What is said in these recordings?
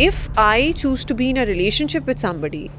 If I choose to be in a relationship with somebody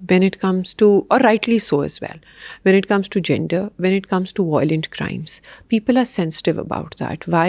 when it comes to, or rightly so as well, when it comes to gender, when it comes to violent crimes, people are sensitive about that. Why?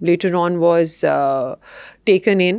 later on was taken in,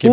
who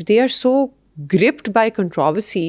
they are so gripped by controversy,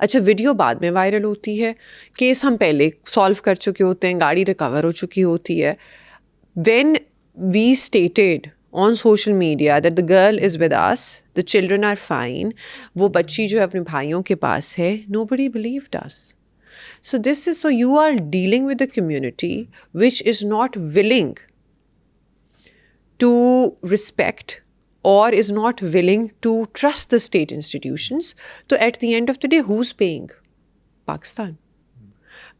اچھا video بعد میں viral ہوتی ہے, case ہم پہلے solve کر چکے ہوتے ہیں, گاڑی ریکور ہو چکی ہوتی ہے. When we stated on social media that the girl is with us, the children are fine, وہ بچی جو ہے اپنے بھائیوں کے پاس ہے, nobody believed us. So you are dealing with a community which is not willing to respect or is not willing to trust the state institutions. So at the end of the day, who's paying? Pakistan.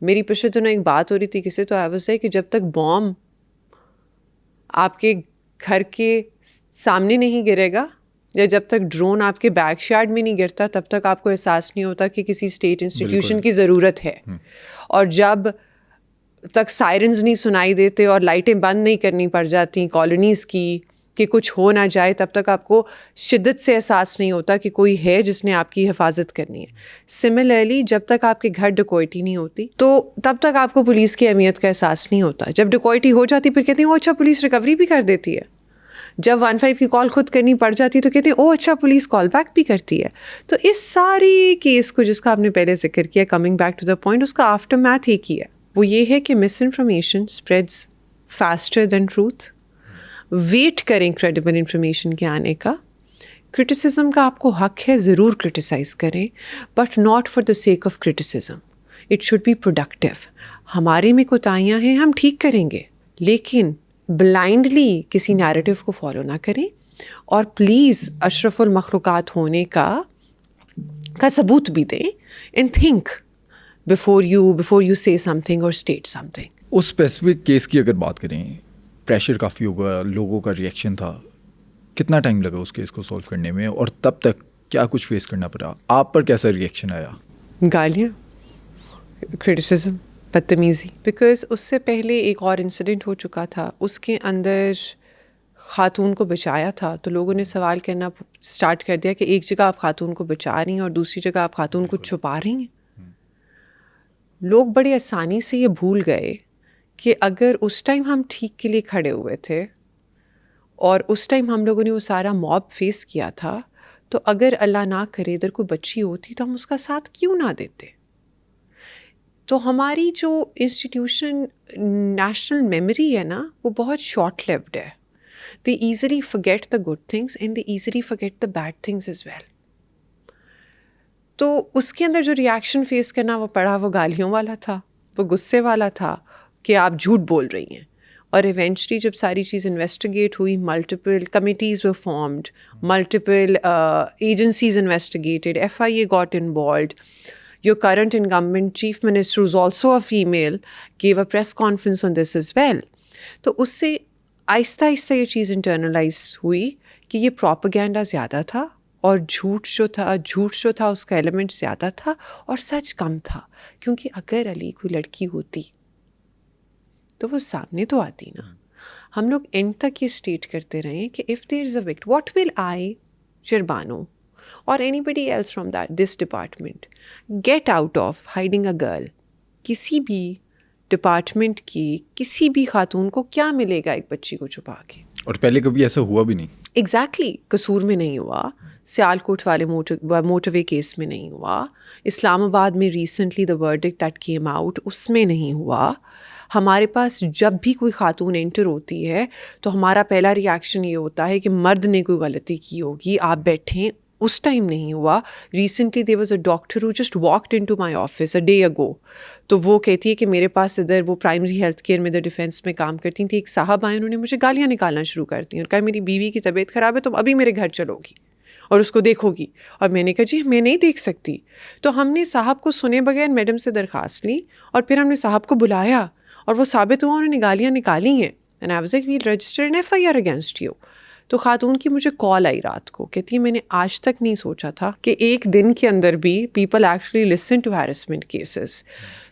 میری پیچھے تو ایک بات ہو رہی تھی کسی تو I was like کہ جب تک بوم آپ کے گھر کے سامنے نہیں گرے گا یا جب تک ڈرون آپ کے بیک یارڈ میں نہیں گرتا تب تک آپ کو احساس نہیں ہوتا کہ کسی اسٹیٹ انسٹیٹیوشن کی ضرورت ہے. اور جب تک سائرنز نہیں سنائی دیتے اور لائٹیں بند نہیں کرنی پڑ جاتی کالونیز کی کہ کچھ ہو نہ جائے, تب تک آپ کو شدت سے احساس نہیں ہوتا کہ کوئی ہے جس نے آپ کی حفاظت کرنی ہے. سملرلی جب تک آپ کے گھر ڈکوئٹی نہیں ہوتی تو تب تک آپ کو پولیس کی اہمیت کا احساس نہیں ہوتا. جب ڈکوئٹی ہو جاتی پھر کہتے ہیں او اچھا پولیس ریکوری بھی کر دیتی ہے. جب 15 کی کال خود کرنی پڑ جاتی ہے تو کہتے ہیں او اچھا پولیس کال بیک بھی کرتی ہے. تو اس ساری کیس کو جس کا آپ نے پہلے ذکر کیا, coming back to the point, اس کا آفٹر میتھ ایک ہی ہے, وہ یہ ہے کہ misinformation spreads faster than truth. Wait کریں کریڈیبل انفارمیشن کے آنے کا. کرٹیسزم کا آپ کو حق ہے, ضرور کرٹیسائز کریں, but not for the sake of criticism. It should be productive. ہمارے میں کوتاہیاں ہیں, ہم ٹھیک کریں گے, لیکن بلائنڈلی کسی نیریٹو کو فالو نہ کریں. اور پلیز اشرف المخلوقات ہونے کا ثبوت بھی دیں. اینڈ تھنک بفور یو سے سم تھنگ اور اسٹیٹ سم تھنگ. اس اسپیسیفک کیس کی اگر بات کریں, پریشر کافی ہوگا, لوگوں کا ریئیکشن تھا, کتنا ٹائم لگا اس کیس کو سولو کرنے میں اور تب تک کیا کچھ فیس کرنا پڑا, آپ پر کیسا ریئیکشن آیا؟ گالیاں, کرٹیسزم, بدتمیزی. بیکاز اس سے پہلے ایک اور انسیڈنٹ ہو چکا تھا, اس کے اندر خاتون کو بچایا تھا تو لوگوں نے سوال کرنا اسٹارٹ کر دیا کہ ایک جگہ آپ خاتون کو بچا رہی ہیں اور دوسری جگہ آپ خاتون کو چھپا رہی ہیں. لوگ بڑی آسانی سے یہ بھول گئے کہ اگر اس ٹائم ہم ٹھیک کے لیے کھڑے ہوئے تھے اور اس ٹائم ہم لوگوں نے وہ سارا موب فیس کیا تھا, تو اگر اللہ نہ کرے ادھر کوئی بچی ہوتی تو ہم اس کا ساتھ کیوں نہ دیتے. تو ہماری جو انسٹیٹیوشن نیشنل میموری ہے نا, وہ بہت شارٹ لیوڈ ہے. دے easily forget the good things and they easily forget the bad things as well. تو اس کے اندر جو ریئیکشن فیس کرنا وہ پڑا, وہ گالیوں والا تھا, وہ غصے والا تھا کہ آپ جھوٹ بول رہی ہیں. اور ایونچولی جب ساری چیز انویسٹیگیٹ ہوئی, multiple committees were formed, multiple agencies investigated, FIA got involved. Your current incumbent chief minister, who's also a female, gave a press conference on this as well. تو اس سے آہستہ آہستہ یہ چیز انٹرنلائز ہوئی کہ یہ پروپیگینڈا زیادہ تھا اور جھوٹ جو تھا اس کا ایلیمنٹ زیادہ تھا اور سچ کم تھا. کیونکہ اگر علی کوئی لڑکی ہوتی تو وہ سامنے تو آتی نا. ہم لوگ اینڈ تک یہ اسٹیٹ کرتے رہے کہ if there is a victim, what will I, Shirbano, or anybody else from this department get out of hiding a girl. کسی بھی ڈپارٹمنٹ کی کسی بھی خاتون کو کیا ملے گا ایک بچی کو چھپا کے؟ اور پہلے کبھی ایسا ہوا بھی نہیں. ایگزیکٹلی. قصور میں نہیں ہوا, سیالکوٹ والے موٹر وے کیس میں نہیں ہوا, اسلام آباد میں recently the verdict that came out اس میں نہیں ہوا. ہمارے پاس جب بھی کوئی خاتون انٹر ہوتی ہے تو ہمارا پہلا ریئیکشن یہ ہوتا ہے کہ مرد نے کوئی غلطی کی ہوگی, آپ بیٹھیں. اس ٹائم نہیں ہوا. Recently there was a doctor who just walked into my office a day ago. تو وہ کہتی ہے کہ میرے پاس ادھر وہ پرائمری ہیلتھ کیئر میں ادھر ڈیفینس میں کام کرتی تھیں, ایک صاحب آئے, انہوں نے مجھے گالیاں نکالنا شروع کر دی اور کہا میری بیوی کی طبیعت خراب ہے, تم ابھی میرے گھر چلو گی اور اس کو دیکھو گی. اور میں نے کہا جی میں نہیں دیکھ سکتی. تو ہم نے صاحب کو سنے بغیر میڈم سے درخواست لی اور پھر ہم نے صاحب کو بلایا اور وہ ثابت ہوا انہوں نے گالیاں نکالی ہیں. And I was like we registered an FIR against you. تو خاتون کی مجھے کال آئی رات کو, کہتی ہے میں نے آج تک نہیں سوچا تھا کہ ایک دن کے اندر بھی people actually listen to harassment cases.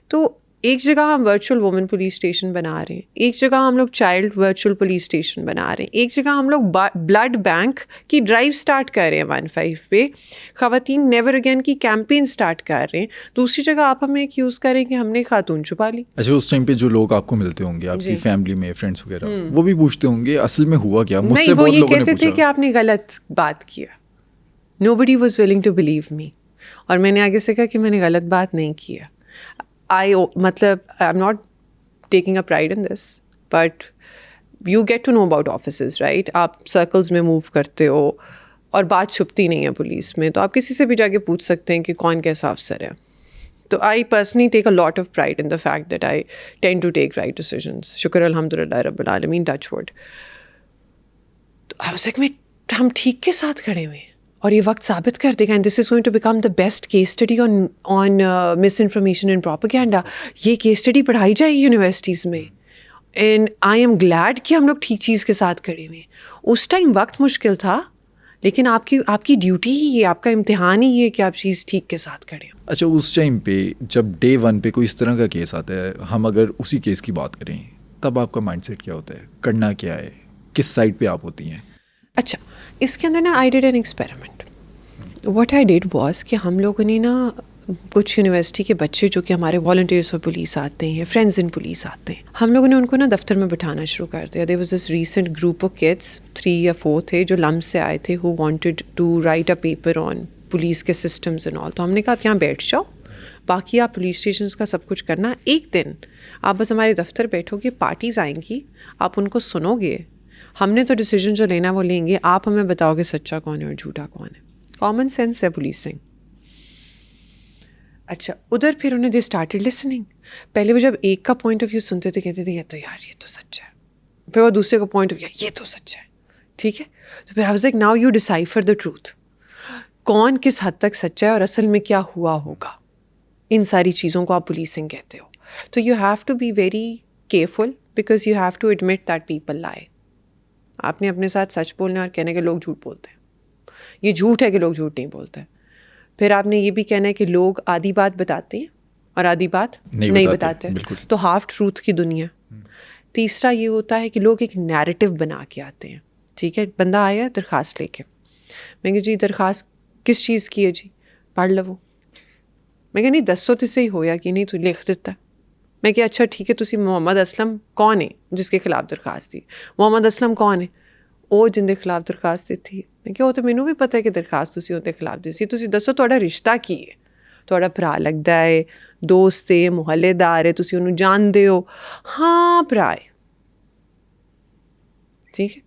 تو ایک جگہ ہم ورچوئل وومن پولیس اسٹیشن بنا رہے ہیں, ایک جگہ ہم لوگ چائلڈ ورچوئل پولیس اسٹیشن بنا رہے ہیں, ایک جگہ ہم لوگ بلڈ بینک کی ڈرائیو اسٹارٹ کر رہے ہیں 15 پہ, خواتین نیور اگین کی کیمپین اسٹارٹ کر رہے ہیں. دوسری جگہ آپ ہمیں ایکیوز کریں کہ ہم نے خاتون چھپا لی. اچھا اس ٹائم پہ جو لوگ آپ کو ملتے ہوں گے آپ کی فیملی میں فرینڈس وغیرہ, وہ بھی پوچھتے ہوں گے اصل میں ہوا کیا؟ مجھ سے وہ بہت یہ لوگوں نے کہتے تھے کہ آپ نے غلط بات کیا. Nobody was willing to believe me. اور میں نے آگے سے کہا کہ میں نے غلط بات نہیں کی ہے. مطلب I am not taking a pride in this, but you get to know about offices, right. آپ سرکلز میں موو کرتے ہو اور بات چھپتی نہیں ہے پولیس میں, تو آپ کسی سے بھی جا کے پوچھ سکتے ہیں کہ کون کیسا افسر ہے. تو I personally take a lot of pride in the fact that I tend to take right decisions. شکر الحمد للہ رب العالمین, ٹچ وڈ. تو آئی واز لائک ہم ٹھیک کے ساتھ کھڑے ہوئے ہیں اور یہ وقت ثابت کر دے گا, and this is going to become the best case study on misinformation and propaganda. یہ کیس اسٹڈی پڑھائی جائے گی یونیورسٹیز میں, اینڈ آئی ایم گلیڈ کہ ہم لوگ ٹھیک چیز کے ساتھ کھڑے ہوئے ہیں. اس ٹائم وقت مشکل تھا, لیکن آپ کی ڈیوٹی ہی ہے, آپ کا امتحان ہی ہے کہ آپ چیز ٹھیک کے ساتھ کھڑے ہوں. اچھا, اس ٹائم پہ جب ڈے 1 پہ کوئی اس طرح کا کیس آتا ہے, ہم اگر اسی کیس کی بات کریں, تب آپ کا مائنڈ سیٹ کیا ہوتا ہے, کرنا کیا ہے, کس سائڈ پہ آپ ہوتی ہیں؟ اچھا, اس کے اندر نا I did an experiment. What I did was کہ ہم لوگوں نے نا کچھ یونیورسٹی کے بچے جو کہ ہمارے والنٹیئرس آف پولیس آتے ہیں, فرینڈز ان پولیس آتے ہیں, ہم لوگوں نے ان کو نا دفتر میں بٹھانا شروع کر دیا. There was this recent group of kids, 3 یا 4 تھے جو لمب سے آئے تھے, who wanted to write a paper on police کے سسٹمز اینڈ آل. تو ہم نے کہا آپ یہاں بیٹھ جاؤ, باقی آپ پولیس اسٹیشنس کا سب کچھ کرنا. ایک دن آپ بس ہمارے دفتر بیٹھو گے, پارٹیز آئیں گی, آپ ان کو سنو گے, ہم نے تو ڈیسیجن جو لینا وہ لیں گے, آپ ہمیں بتاؤ گے سچا کون ہے اور جھوٹا کون ہے. کامن سینس ہے پولیسنگ. اچھا, ادھر پھر انہیں دے اسٹارٹیڈ لسننگ. پہلے وہ جب ایک کا پوائنٹ آف ویو سنتے تھے کہتے تھے یہ تو یار یہ تو سچ ہے, پھر وہ دوسرے کا پوائنٹ آف ویو یہ تو سچ ہے, ٹھیک ہے. تو پھر آئی was like now you decipher the truth, کون کس حد تک سچا ہے اور اصل میں کیا ہوا ہوگا. ان ساری چیزوں کو آپ پولیسنگ کہتے ہو. تو you have to be very careful because you have to admit that people lie. آپ نے اپنے ساتھ سچ بولنا اور کہنے کے لوگ جھوٹ بولتے ہیں. یہ جھوٹ ہے کہ لوگ جھوٹ نہیں بولتے. پھر آپ نے یہ بھی کہنا ہے کہ لوگ آدھی بات بتاتے ہیں اور آدھی بات نہیں بتاتے, تو ہاف ٹروتھ کی دنیا. تیسرا یہ ہوتا ہے کہ لوگ ایک نیریٹو بنا کے آتے ہیں. ٹھیک ہے, بندہ آیا درخواست لے کے, میں کہ جی درخواست کس چیز کی ہے جی, پڑھ لو. میں کہ نہیں دسو تو صحیح ہویا کہ نہیں, تو لکھ دیتا. میں کہ اچھا ٹھیک ہے, تسی محمد اسلم کون ہے جس کے خلاف درخواست دی؟ محمد اسلم کون ہے؟ وہ جن دے خلاف درخواست دیتی. میں کہ وہ تو مینوں بھی پتہ ہے کہ درخواست تسی اون دے خلاف دی سی, تسی دسو تہاڈا رشتہ کی ہے, تہاڈا بھرا لگدا ہے, دوست ہے, محلے دار ہے, تسی اونوں جاندے ہو؟ ہاں بھرا ہے. ٹھیک ہے.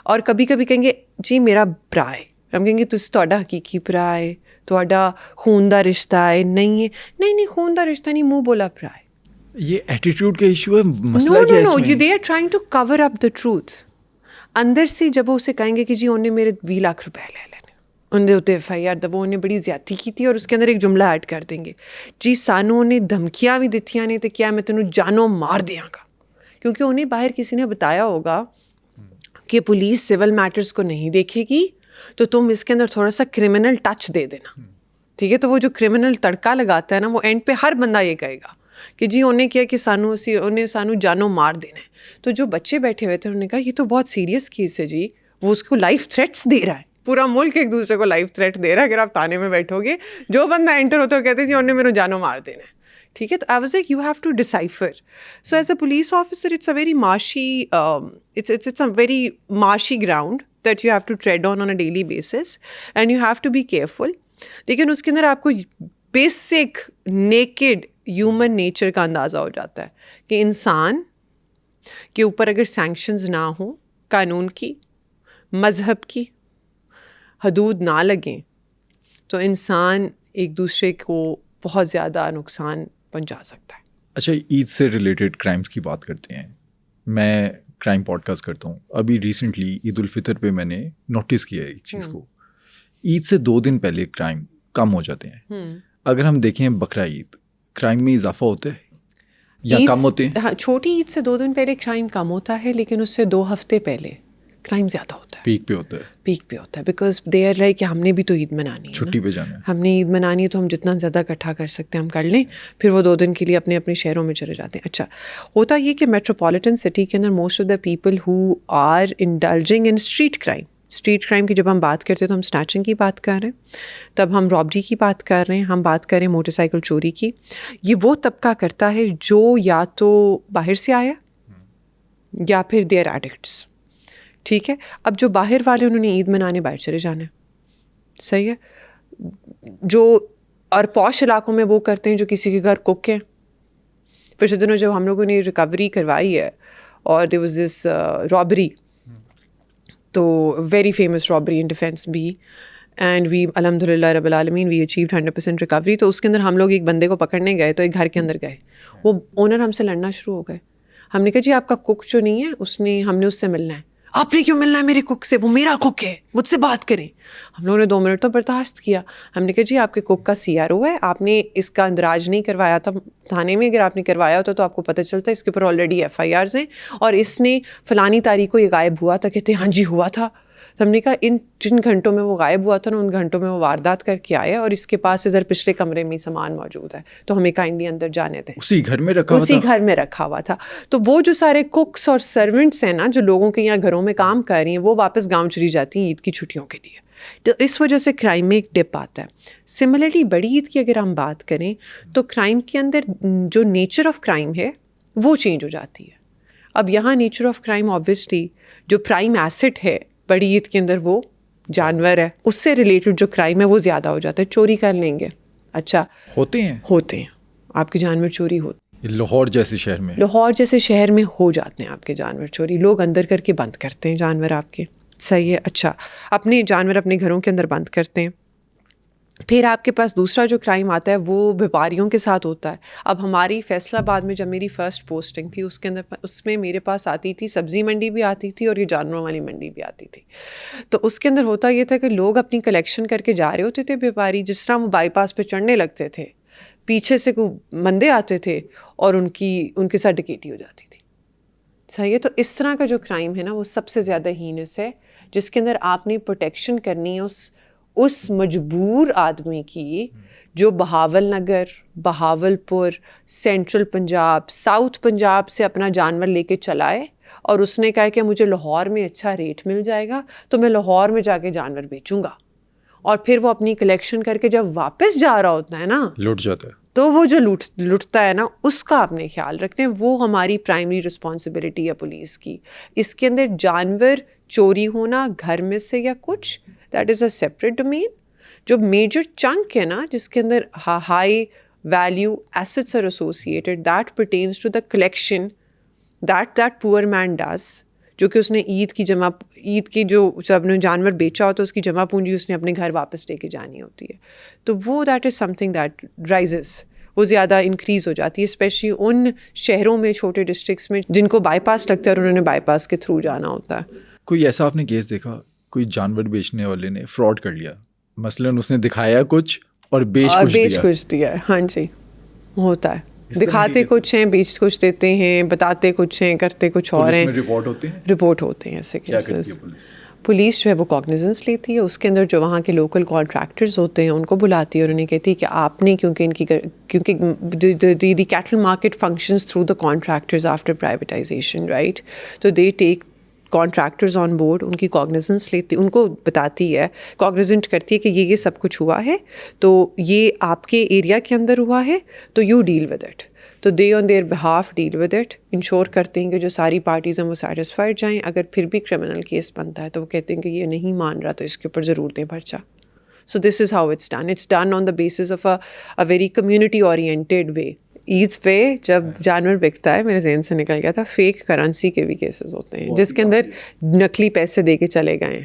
اور کبھی کبھی کہیں گے جی میرا بھرا ہے, ہم کہیں گے تسی تہاڈا حقیقی بھرا ہے, تہاڈا خون دا رشتہ ہے. نہیں ہے, نہیں خون دا رشتہ نہیں, منہ بولا بھرا ہے. یہ ایٹیٹیوڈ کا ایشو ہے, مسئلہ کیا ہے اس میں؟ No, they are trying to cover up the truth. اندر سے جب وہ اسے کہیں گے کہ جی انہیں میرے 20 لاکھ روپے لے لینے, اندر اتنے FIR وہ انہیں بڑی زیادتی کی تھی, اور اس کے اندر ایک جملہ ایڈ کر دیں گے جی سانوں انہیں دھمکیاں بھی دیتیاں نے تو کیا میں تینوں جانوں مار دیاں گا. کیونکہ انہیں باہر کسی نے بتایا ہوگا کہ پولیس سول میٹرز کو نہیں دیکھے گی, تو تم اس کے اندر تھوڑا سا کرمنل ٹچ دے دینا. ٹھیک ہے, تو وہ جو کرمنل تڑکا لگاتا ہے نا, وہ اینڈ پہ ہر بندہ یہ کہے گا کہ جی انہیں کیا کہ سانوں جانوں مار دینا ہے. تو جو بچے بیٹھے ہوئے تھے انہوں نے کہا یہ تو بہت سیریس کیس ہے جی, وہ اس کو لائف تھریٹس دے رہا ہے, پورا ملک ایک دوسرے کو لائف تھریٹ دے رہا ہے. اگر آپ تانے میں بیٹھو گے, جو بندہ انٹر ہوتا ہے کہتے ہیں جی انہیں میرے جانوں مار دینا ہے. ٹھیک ہے, تو I was like you have to decipher. So as a police officer it's a very معاشی اٹس اے ویری معاشی ground that you have to tread on a daily basis, and you have to be careful. لیکن اس کے اندر آپ کو basic naked human nature کا اندازہ ہو جاتا ہے کہ انسان کے اوپر اگر سینکشنز نہ ہوں, قانون کی, مذہب کی حدود نہ لگیں, تو انسان ایک دوسرے کو بہت زیادہ نقصان پہنچا سکتا ہے. اچھا, عید سے ریلیٹڈ کرائمز کی بات کرتے ہیں. میں کرائم پوڈ کاسٹ کرتا ہوں. ابھی ریسنٹلی عید الفطر پہ میں نے نوٹس کیا ہے ایک چیز کو, عید سے 2 دن پہلے کرائم کم ہو جاتے ہیں. اگر ہم دیکھیں بقرہ عید, کرائم میں اضافہ ہوتا ہے یا کم ہوتے ہیں؟ ہاں, چھوٹی عید سے 2 دن پہلے کرائم کم ہوتا ہے, لیکن اس سے 2 ہفتے پہلے کرائم زیادہ ہوتا ہے, پیک پہ ہوتا ہے. پیک پہ ہوتا ہے بیکاز دے آر لائک کہ ہم نے بھی تو عید منانی ہے, چھٹی پہ جانا ہے, ہم نے عید منانی ہے, تو ہم جتنا زیادہ اکٹھا کر سکتے ہیں ہم کر لیں, پھر وہ 2 دن کے لیے اپنے اپنے شہروں میں چلے جاتے ہیں. اچھا, ہوتا یہ کہ میٹروپولیٹن سٹی کے اندر most of the people who are indulging in street crime. Street crime کی جب ہم بات کرتے ہیں تو ہم اسنیچنگ کی بات کر رہے ہیں, تب ہم رابری کی بات کر رہے ہیں, ہم بات کر رہے ہیں موٹر سائیکل چوری کی. یہ وہ طبقہ کرتا ہے جو یا تو باہر سے آیا یا پھر دے آر ایڈکٹس. ٹھیک ہے, اب جو باہر والے انہوں نے عید منانے باہر چلے جانا ہے, صحیح ہے. جو اور پوش علاقوں میں وہ کرتے ہیں جو کسی کے گھر کک ہیں. پچھلے دنوں جب ہم لوگوں نے ریکوری کروائی ہے اور دیر واز دس رابری, تو very famous robbery in Defence بھی, اینڈ وی الحمد للہ رب العالمین وی اچیوڈ 100% ریکوری. تو اس کے اندر ہم لوگ ایک بندے کو پکڑنے گئے تو ایک گھر کے اندر گئے, وہ اونر ہم سے لڑنا شروع ہو گئے. ہم نے کہا جی آپ کا کک جو نہیں ہے ہم نے اس سے ملنا ہے. آپ نے کیوں ملنا ہے میرے کک سے, وہ میرا کک ہے, مجھ سے بات کریں. ہم لوگوں نے 2 منٹ تو برداشت کیا. ہم نے کہا جی آپ کے کک کا CRO ہے, آپ نے اس کا اندراج نہیں کروایا تھا تھانے میں, اگر آپ نے کروایا ہوتا تو آپ کو پتہ چلتا ہے اس کے اوپر آلریڈی FIRs ہیں اور اس نے فلانی تاریخ کو یہ غائب ہوا تھا. کہتے ہیں ہاں جی ہوا تھا. تو ہم نے کہا ان جن گھنٹوں میں وہ غائب ہوا تھا نا ان گھنٹوں میں وہ واردات کر کے آیا اور اس کے پاس ادھر پچھلے کمرے میں سامان موجود ہے, تو ہمیں کائنڈلی اندر جانے دیں. اسی گھر میں رکھا ہوا تھا, اسی گھر میں رکھا ہوا تھا. تو وہ جو سارے کوکس اور سرونٹس ہیں نا جو لوگوں کے یہاں گھروں میں کام کر رہی ہیں, وہ واپس گاؤں چلی جاتی ہیں عید کی چھٹیوں کے لیے. تو اس وجہ سے کرائم میں ایک ڈپ آتا ہے. سملرلی بڑی عید کی اگر ہم بات کریں تو کرائم کے اندر جو نیچر آف کرائم ہے وہ چینج ہو جاتی ہے. اب یہاں نیچر آف کرائم آبویسلی جو پرائم ایسٹ ہے بڑی عید کے اندر وہ جانور ہے, اس سے ریلیٹڈ جو کرائم ہے وہ زیادہ ہو جاتا ہے. چوری کر لیں گے, اچھا ہوتے ہیں آپ کے جانور چوری ہوتے. لاہور جیسے شہر میں, لاہور جیسے شہر میں ہو جاتے ہیں آپ کے جانور چوری. لوگ اندر کر کے بند کرتے ہیں جانور آپ کے, صحیح ہے, اچھا اپنے جانور اپنے گھروں کے اندر بند کرتے ہیں. پھر آپ کے پاس دوسرا جو کرائم آتا ہے وہ بیپاریوں کے ساتھ ہوتا ہے. اب ہماری فیصل آباد میں جب میری فرسٹ پوسٹنگ تھی اس کے اندر اس میں میرے پاس آتی تھی سبزی منڈی بھی آتی تھی اور یہ جانوروں والی منڈی بھی آتی تھی. تو اس کے اندر ہوتا یہ تھا کہ لوگ اپنی کلیکشن کر کے جا رہے ہوتے تھے بیپاری, جس طرح وہ بائی پاس پہ چڑھنے لگتے تھے پیچھے سے کوئی بندے آتے تھے اور ان کے ساتھ ڈکیٹی ہو جاتی تھی. صحیح ہے. تو اس طرح کا جو کرائم ہے نا وہ سب سے زیادہ ہینس ہے, جس کے اندر آپ نے پروٹیکشن کرنی ہے اس مجبور آدمی کی جو بہاول نگر, بہاول پور, سینٹرل پنجاب, ساؤتھ پنجاب سے اپنا جانور لے کے چلائے اور اس نے کہا کہ مجھے لاہور میں اچھا ریٹ مل جائے گا تو میں لاہور میں جا کے جانور بیچوں گا, اور پھر وہ اپنی کلیکشن کر کے جب واپس جا رہا ہوتا ہے نا لوٹ جاتا ہے. تو وہ جو لٹتا ہے نا اس کا آپ نے خیال رکھنا ہے. وہ ہماری پرائمری رسپانسبلٹی ہے پولیس کی. اس کے اندر جانور چوری ہونا گھر میں سے یا کچھ, that is a separate domain. جو میجر چنک ہے نا جس کے اندر high value assets are associated, that pertains to the collection that poor man does, جو کہ اس نے عید کی جو جب نے جانور بیچا ہوتا ہے اس کی جمع پونجی اس نے اپنے گھر واپس لے کے جانی ہوتی ہے. تو وہ that is something that rises, وہ زیادہ انکریز ہو جاتی ہے, اسپیشلی ان شہروں میں چھوٹے ڈسٹرکٹس میں جن کو بائی پاس لگتا ہے اور انہوں نے بائی پاس کے تھرو جانا ہوتا ہے. کوئی ایسا آپ نے کیس دیکھا کوئی جانور بیچنے والے نے فراڈ کر لیا, مثلاً اس نے دکھایا کچھ اور بیچ کچھ دیا؟ ہاں جی ہوتا ہے. دکھاتے کچھ ہیں, بیچ کچھ دیتے ہیں, بتاتے کچھ ہیں, کرتے کچھ اور ہیں. رپورٹ ہوتے ہیں ایسے کیسز. پولیس جو ہے وہ کاگنیزنس لیتی ہے. اس کے اندر جو وہاں کے لوکل کانٹریکٹرز ہوتے ہیں ان کو بلاتی ہے اور انہیں کہتی ہے کہ آپ نے کیونکہ the cattle market functions through the contractors after privatisation, right. تو they take contractors on board, ان کی کاگنیزنس لیتی, ان کو بتاتی ہے, کاگنیزنٹ کرتی ہے کہ یہ سب کچھ ہوا ہے, تو یہ آپ کے ایریا کے اندر ہوا ہے, تو یو ڈیل ود اٹ. تو they on their behalf deal with it, ensure کرتے ہیں کہ جو ساری پارٹیز ہیں وہ سیٹسفائڈ جائیں. اگر پھر بھی کرمنل کیس بنتا ہے تو وہ کہتے ہیں کہ یہ نہیں مان رہا تو اس کے اوپر ضرور دیں پرچہ. So this is how it's done. It's done on the basis of a very community oriented way. Eid پہ جب جانور بکتا ہے میرے ذہن سے نکل گیا تھا, فیک کرنسی کے بھی کیسز ہوتے ہیں جس کے اندر نقلی پیسے دے کے چلے گئے ہیں,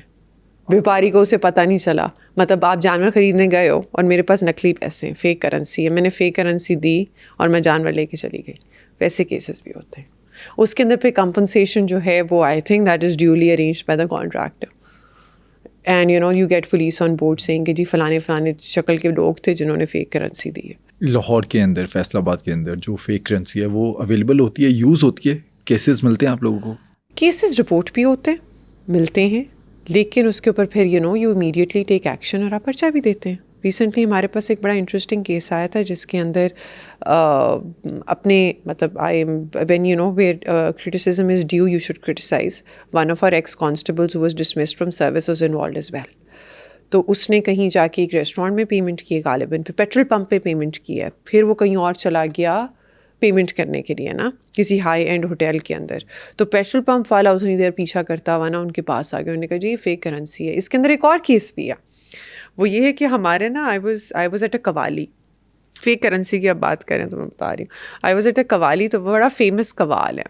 بیپاری کو اسے پتہ نہیں چلا. مطلب آپ جانور خریدنے گئے ہو اور میرے پاس نقلی پیسے ہیں, فیک کرنسی ہے, میں نے فیک کرنسی دی اور میں جانور لے کے چلی گئی. ویسے کیسز بھی ہوتے ہیں. اس کے اندر پھر کمپنسیشن جو ہے وہ I think that is duly arranged by the contractor, and you get police on board saying کہ جی فلانے شکل کے لوگ تھے جنہوں نے فیک کرنسی دی ہے. لاہور کے اندر, فیصل آباد کے اندر جو فیک کرنسی ہے وہ اویلیبل ہوتی ہے, یوز ہوتی ہے, کیسز ملتے ہیں آپ لوگوں کو؟ کیسز رپورٹ بھی ہوتے ہیں, ملتے ہیں, لیکن اس کے اوپر پھر یو امیڈیٹلی ٹیک ایکشن اور آپ پرچہ بھی دیتے ہیں. ریسنٹلی ہمارے پاس ایک بڑا انٹرسٹنگ کیس آیا تھا جس کے اندر اپنے مطلب when where criticism is due you should criticise. One of our ex constables who was dismissed from service was involved as well. تو اس نے کہیں جا کے ایک ریسٹورینٹ میں پیمنٹ کی ہے, غالباً پھر پیٹرول پمپ پہ پیمنٹ کی ہے, پھر وہ کہیں اور چلا گیا پیمنٹ کرنے کے لیے نا کسی ہائی اینڈ ہوٹل کے اندر. تو پیٹرول پمپ والا اتنی دیر پیچھا کرتا ہوا نا ان کے پاس آ گیا, انہوں نے کہا جی یہ فیک کرنسی ہے. اس کے اندر ایک اور کیس بھی ہے. وہ یہ ہے کہ ہمارے نا آئی واز ایٹ اے قوالی, فیک کرنسی کی اب بات کریں تو میں بتا رہی ہوں, آئی واز ایٹ اے قوالی, تو بڑا فیمس قوال ہے,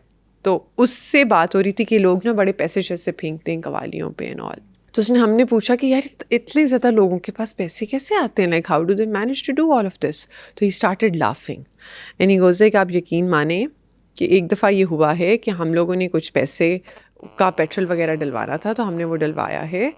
تو اس سے بات ہو رہی تھی کہ لوگ نا بڑے پیسے شیسے پھینکتے ہیں قوالیوں پہ اینڈ آل. تو اس نے ہم نے پوچھا کہ یار اتنے زیادہ لوگوں کے پاس پیسے کیسے آتے ہیں, like how do they manage to do all of this. تو he started laughing and he goes کہ آپ یقین مانیں کہ ایک دفعہ یہ ہوا ہے کہ ہم لوگوں نے کچھ پیسے کا پیٹرول وغیرہ ڈلوانا تھا, تو ہم نے وہ ڈلوایا ہے,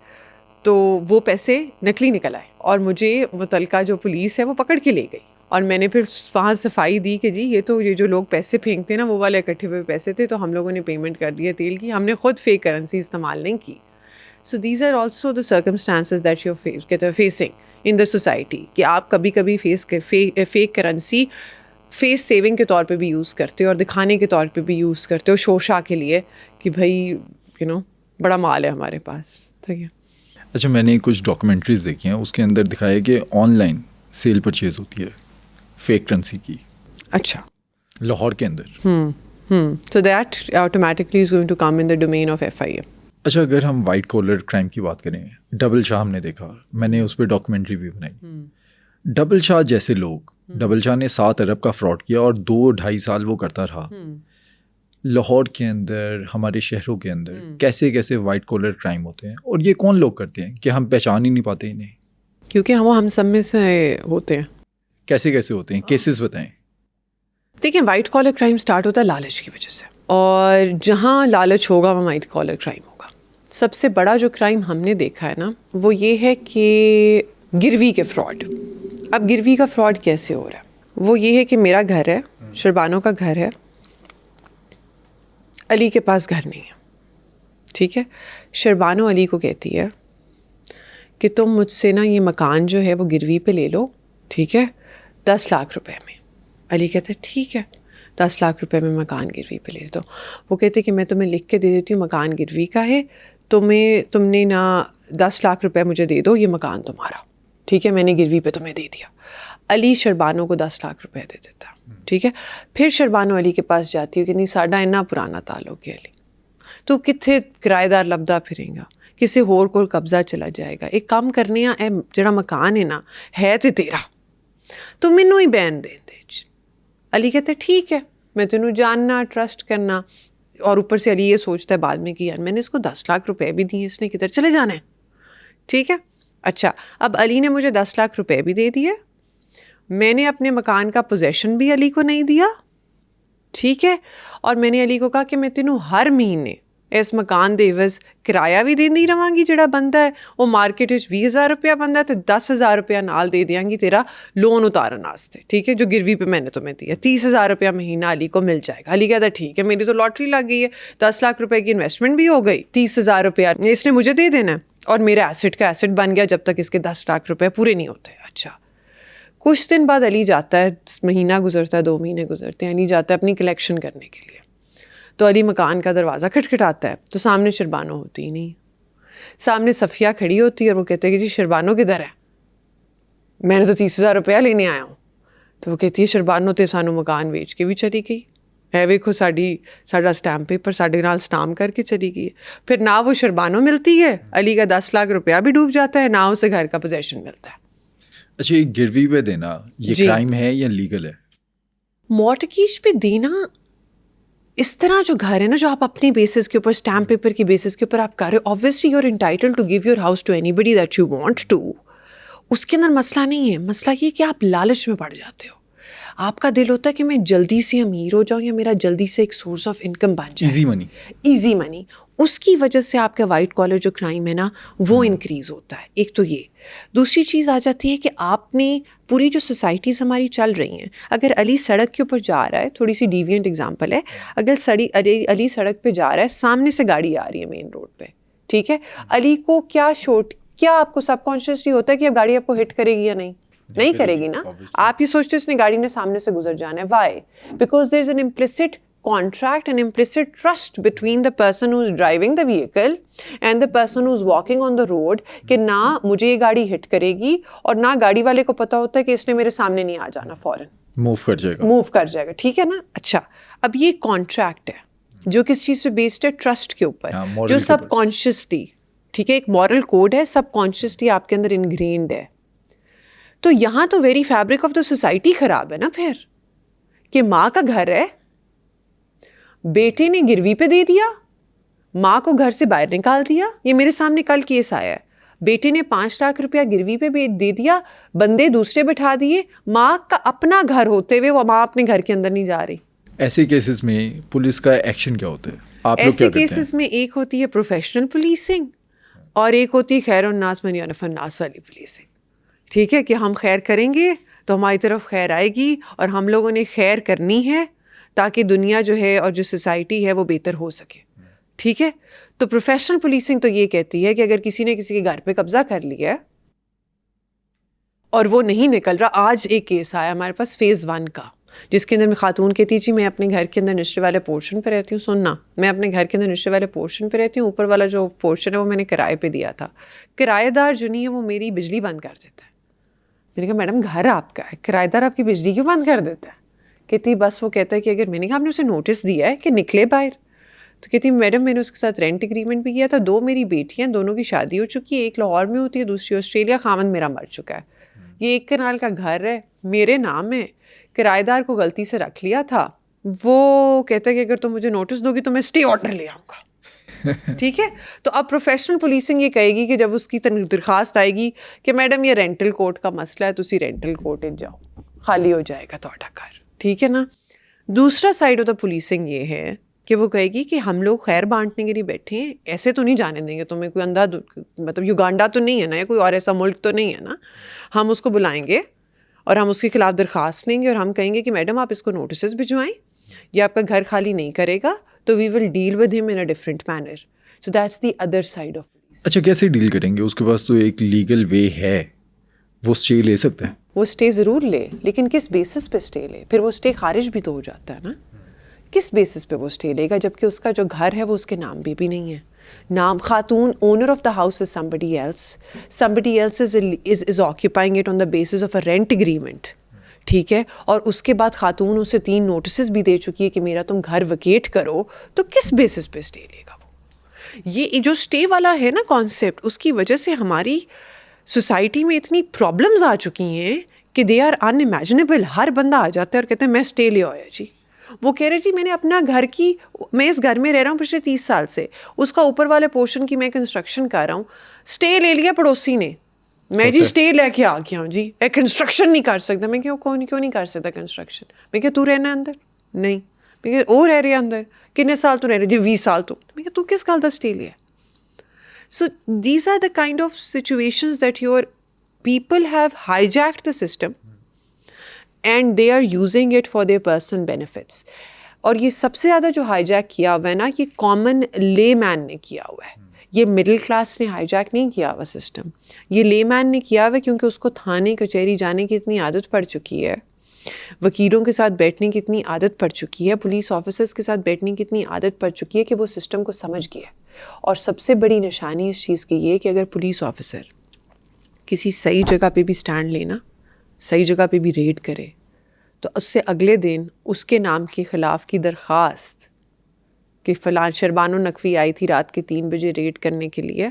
تو وہ پیسے نکلی نکل آئے اور مجھے متعلقہ جو پولیس ہے وہ پکڑ کے لے گئی. اور میں نے پھر وہاں صفائی دی کہ جی یہ جو لوگ پیسے پھینکتے ہیں نا وہ والے اکٹھے ہوئے پیسے تھے, تو ہم لوگوں نے پیمنٹ کر دی ہے تیل کی, ہم نے خود فیک کرنسی استعمال نہیں کی. So these are also the circumstances that you facing in the society, کہ آپ کبھی کبھی فیک کرنسی فیس سیونگ کے طور پہ بھی یوز کرتے ہو اور دکھانے کے طور پہ بھی یوز کرتے ہو شوشا کے لیے کہ بھائی بڑا مال ہے ہمارے پاس. ٹھیک ہے. اچھا, میں نے کچھ ڈاکومنٹریز دیکھی ہیں, اس کے اندر دکھایا کہ آن لائن سیل پرچیز ہوتی ہے فیک کرنسی کی. اچھا. لاہور کے اندر. So that automatically is going to come in the domain of FIA. اچھا, اگر ہم وائٹ کالر کرائم کی بات کریں, ڈبل شاہ ہم نے دیکھا, میں نے اس پہ ڈاکومنٹری بھی بنائی. ڈبل شاہ جیسے لوگ, ڈبل شاہ نے 7 ارب کا فراڈ کیا اور 2-2.5 سال وہ کرتا رہا. لاہور کے اندر, ہمارے شہروں کے اندر کیسے کیسے وائٹ کالر کرائم ہوتے ہیں, اور یہ کون لوگ کرتے ہیں کہ ہم پہچان ہی نہیں پاتے انہیں, کیونکہ ہم سب میں سے ہوتے ہیں. کیسے کیسے ہوتے ہیں, کیسز بتائیں. دیکھیں, وائٹ کالر کرائم سٹارٹ ہوتا ہے لالچ کی وجہ سے, اور جہاں لالچ ہوگا وہاں وائٹ کالر کرائم ہوگا. سب سے بڑا جو کرائم ہم نے دیکھا ہے نا وہ یہ ہے کہ گروی کے فراڈ. اب گروی کا فراڈ کیسے ہو رہا ہے, وہ یہ ہے کہ میرا گھر ہے, شربانوں کا گھر ہے, علی کے پاس گھر نہیں ہے. ٹھیک ہے. شربانو علی کو کہتی ہے کہ تم مجھ سے نا یہ مکان جو ہے وہ گروی پہ لے لو, ٹھیک ہے, 10 لاکھ روپے میں. علی کہتا ہے ٹھیک ہے, 10 لاکھ روپے میں مکان گروی پہ لے دو. وہ کہتے کہ میں تمہیں لکھ کے دے دیتی ہوں مکان گروی کا ہے, تم نے نا 10 لاکھ روپے مجھے دے دو, یہ مکان تمہارا, ٹھیک ہے, میں نے گروی پہ تمہیں دے دیا. علی شربانو کو 10 لاکھ روپے دے دیتا. ٹھیک ہے. پھر شربانو علی کے پاس جاتی ہو کہ نہیں ساڈا اتنا پرانا تعلق ہے علی, تو کتنے کرایہ دار لبدا پھریں گا, کسی ہور کول قبضہ چلا جائے گا. ایک کام کرنے اے جڑا مکان ہے نا ہے تے تیرا, تو مینوں ہی بین دے دے. علی کہتے ٹھیک ہے, میں تینوں جاننا ٹرسٹ کرنا, اور اوپر سے علی یہ سوچتا ہے بعد میں کہ یار میں نے اس کو 10 لاکھ روپے بھی دیے, اس نے کدھر چلے جانا ہے. ٹھیک ہے. اچھا, اب علی نے مجھے 10 لاکھ روپے بھی دے دیے, میں نے اپنے مکان کا پوزیشن بھی علی کو نہیں دیا. ٹھیک ہے. اور میں نے علی کو کہا کہ میں تینوں ہر مہینے اس مکان دے عوض کرایہ بھی دینی رہاں گی, جڑا بندہ ہے وہ مارکیٹ 20,000 روپیہ بندہ ہے تو 10,000 روپیہ نال دے دیاں گی تیرا لون اتارن واسطے. ٹھیک ہے, جو گروی پہ میں نے تمہیں دیا 30,000 روپیہ مہینہ علی کو مل جائے گا. علی کہتا ہے ٹھیک ہے, میری تو لاٹری لگ گئی ہے, 10 لاکھ روپے کی انویسٹمنٹ بھی ہو گئی, 30,000 روپیہ اس نے مجھے دے دینا ہے, اور میرا ایسٹ کا ایسٹ بن گیا جب تک اس کے 10 لاکھ روپے پورے نہیں ہوتے. اچھا, کچھ دن بعد علی جاتا ہے, مہینہ گزرتا ہے, 2 مہینے گزرتے ہیں, علی جاتا ہے اپنی کلیکشن کرنے کے لیے. تو علی مکان کا دروازہ کھٹکھٹاتا ہے, تو سامنے شربانو ہوتی ہی نہیں, سامنے صفیہ کھڑی ہوتی ہے, اور وہ کہتے ہیں کہ جی شربانو کدھر ہے, میں نے تو 30,000 روپیہ لینے آیا ہوں. تو وہ کہتی ہے شربانو تے سانو مکان بیچ کے بھی چلی گئی, ہے ویکھو ساڈا اسٹیمپ پیپر ساڈے نال اسٹامپ کر کے چلی گئی ہے. پھر نہ وہ شربانو ملتی ہے, علی کا 10 لاکھ روپیہ بھی ڈوب جاتا ہے, نہ اسے گھر کا پوزیشن ملتا ہے. اچھا, یہ گروی پہ دینا یہ کرائم ہے یا لیگل ہے؟ مارٹگیج پہ دینا اس طرح جو گھر ہے نا, جو آپ اپنی بیسس کے اوپر اسٹیمپ پیپر کی بیسس کے اوپر آپ کر رہے ہو, obviously you're entitled to give your house to anybody that you want to. اس کے اندر مسئلہ نہیں ہے. مسئلہ یہ کہ آپ لالچ میں پڑ جاتے ہو. آپ کا دل ہوتا ہے کہ میں جلدی سے امیر ہو جاؤں, یا میرا جلدی سے ایک سورس آف انکم بن جائے, ایزی منی. اس کی وجہ سے آپ کا وائٹ کالر جو کرائم ہے نا وہ انکریز ہوتا ہے. ایک تو یہ. دوسری چیز آ جاتی ہے کہ آپ نے پوری جو سوسائٹیز ہماری چل رہی ہیں, اگر علی سڑک کے اوپر جا رہا ہے, تھوڑی سی ڈیوینٹ ایگزامپل ہے, اگر علی سڑک پہ جا رہا ہے, سامنے سے گاڑی آ رہی ہے مین روڈ پہ, ٹھیک ہے, علی کو کیا آپ کو سب کانشیسلی ہوتا ہے کہ اب گاڑی آپ کو ہٹ کرے گی یا نہیں کرے گی نا. آپ یہ سوچتے اس نے گاڑی نے سامنے سے گزر جانا ہے. Why? Because there is an implicit contract and implicit trust between the person who is driving the vehicle and the person who is walking on the road, کہ نہ مجھے یہ گاڑی ہٹ کرے گی, اور نہ گاڑی والے کو پتا ہوتا ہے کہ اس نے میرے سامنے نہیں آ جانا, فوراً موو کر جائے گا. ٹھیک ہے نا. اچھا, اب یہ کانٹریکٹ ہے جو کس چیز پہ بیسڈ ہے, ٹرسٹ کے اوپر, جو سب کانشیسلی, ٹھیک ہے, ایک مورل کوڈ ہے, سب کانشیسلی آپ کے اندر انگرینڈ ہے. تو یہاں تو very fabric of the society خراب ہے نا پھر, کہ ماں کا گھر ہے, بیٹے نے گروی پہ دے دیا, ماں کو گھر سے باہر نکال دیا. یہ میرے سامنے کل کیس آیا ہے, بیٹے نے 5 لاکھ روپیہ گروی پہ دے دیا, بندے دوسرے بٹھا دیے, ماں کا اپنا گھر ہوتے ہوئے وہ ماں اپنے گھر کے اندر نہیں جا رہی. ایسے کیسز میں پولیس کا ایکشن کیا ہوتا ہے, آپ لوگ ایسے کیا کرتے ہیں؟ کیسز میں ایک ہوتی ہے پروفیشنل پولیسنگ اور ایک ہوتی ہے خیر الناس من یعرف الناس والی پولیسنگ. ٹھیک ہے, کہ ہم خیر کریں گے تو ہماری طرف خیر آئے گی اور ہم لوگوں نے خیر کرنی ہے تاکہ دنیا جو ہے اور جو سوسائٹی ہے وہ بہتر ہو سکے. ٹھیک ہے, تو پروفیشنل پولیسنگ تو یہ کہتی ہے کہ اگر کسی نے کسی کے گھر پہ قبضہ کر لیا ہے اور وہ نہیں نکل رہا. آج ایک کیس آیا ہمارے پاس فیز 1 کا, جس کے اندر میں خاتون کہتی جی میں اپنے گھر کے اندر نچلے والے پورشن پہ رہتی ہوں. سننا, میں اپنے گھر کے اندر نچلے والے پورشن پہ رہتی ہوں, اوپر والا جو پورشن ہے وہ میں نے کرائے پہ دیا تھا. کرایہ دار جو نہیں ہے وہ میری بجلی بند کر دیتا ہے. میں نے کہا میڈم گھر آپ کا ہے, کرایہ دار آپ کی بجلی کیوں بند کر دیتا ہے؟ کہتی بس وہ کہتا ہے کہ اگر میں نے کہا آپ نے اسے نوٹس دیا ہے کہ نکلے باہر, تو کہتی میڈم میں نے اس کے ساتھ رینٹ اگریمنٹ بھی کیا تھا, 2 میری بیٹیاں, دونوں کی شادی ہو چکی ہے, ایک لاہور میں ہوتی ہے دوسری آسٹریلیا, خاوند میرا مر چکا ہے, یہ 1 کنال کا گھر ہے میرے نام ہے, کرایہ دار کو غلطی سے رکھ لیا تھا, وہ کہتا ہے کہ اگر تم مجھے نوٹس دو گی تو میں اسٹے آرڈر لے آؤں گا. ٹھیک ہے, تو اب پروفیشنل پولیسنگ یہ کہے گی کہ جب اس کی درخواست آئے گی کہ میڈم یہ رینٹل کورٹ کا مسئلہ ہے, تو اسی رینٹل کورٹ جاؤ, خالی ہو جائے گا تہاڈا گھر. ٹھیک ہے نا. دوسرا سائڈ آف دا پولیسنگ یہ ہے کہ وہ کہے گی کہ ہم لوگ خیر بانٹنے کے لیے بیٹھے ہیں, ایسے تو نہیں جانے دیں گے تمہیں, کوئی اندھا مطلب یوگانڈا تو نہیں ہے نا, یا کوئی اور ایسا ملک تو نہیں ہے نا. ہم اس کو بلائیں گے اور ہم اس کے خلاف درخواست لیں گے اور ہم کہیں گے کہ میڈم آپ اس کو نوٹسز بھجوائیں, یہ آپ کا گھر خالی نہیں کرے گا, تو وی ول ڈیل ود ہم in a different manner. So that's the other side of police. اچھا کیسے ڈیل کریں گے, اس کے پاس تو ایک لیگل وے ہے, وہ اسٹے لے سکتے ہیں. وہ اسٹے ضرور لے, لیکن کس بیسس پہ اسٹے لے؟ پھر وہ اسٹے خارج بھی تو ہو جاتا ہے نا. کس بیسس پہ وہ اسٹے لے گا جبکہ اس کا جو گھر ہے وہ اس کے نام بھی نہیں ہے. نام خاتون owner of the house is somebody else is occupying it on the basis of a rent agreement. ٹھیک ہے, اور اس کے بعد خاتون اسے 3 نوٹسز بھی دے چکی ہے کہ میرا تم گھر ویکیٹ کرو, تو کس بیسس پہ اسٹے لے گا وہ؟ یہ جو اسٹے والا ہے نا کانسیپٹ, اس کی وجہ سے ہماری سوسائٹی میں اتنی پرابلمز آ چکی ہیں کہ دے آر ان امیجنیبل. ہر بندہ آ جاتا ہے اور کہتا ہے میں اسٹے لے آیا جی. وہ کہہ رہے جی میں نے اپنا گھر کی, میں اس گھر میں رہ رہا ہوں پچھلے 30 سال سے, اس کا اوپر والے پورشن کی میں کنسٹرکشن کر رہا ہوں, اسٹے لے لیا پڑوسی نے, میں جی اسٹے لے کے آ گیا ہوں جی, کنسٹرکشن نہیں کر سکتا. میں کہوں کیوں نہیں کر سکتا کنسٹرکشن؟ میں کہ تو رہنا اندر نہیں, میں کہ وہ رہ رہے اندر, کتنے سال تو رہ رہے جی 20 سال. میں کہ تو کس گل کا اسٹے لیا؟ So these are the kind of situations that your people have hijacked the system and they are using it for their personal benefits. اور یہ سب سے زیادہ جو ہائی جیک کیا ہوا ہے نا, یہ کامن لے مین نے کیا ہوا ہے. یہ مڈل کلاس نے ہائی جیک نہیں کیا ہوا سسٹم, یہ لے مین نے کیا ہوا کیونکہ اس کو تھانے کچہری جانے کی اتنی عادت پڑ چکی ہے, وکیلوں کے ساتھ بیٹھنے کی اتنی عادت پڑ چکی ہے, پولیس آفیسرز کے ساتھ بیٹھنے کی اتنی عادت پڑ چکی ہے کہ وہ سسٹم کو سمجھ گیا. اور سب سے بڑی نشانی اس چیز کی یہ کہ اگر پولیس آفیسر کسی صحیح جگہ پہ بھی سٹینڈ لینا, صحیح جگہ پہ بھی ریڈ کرے, تو اس سے اگلے دن اس کے نام کے خلاف کی درخواست کہ فلاں شربان و نقوی آئی تھی رات کے 3 بجے ریڈ کرنے کے لیے,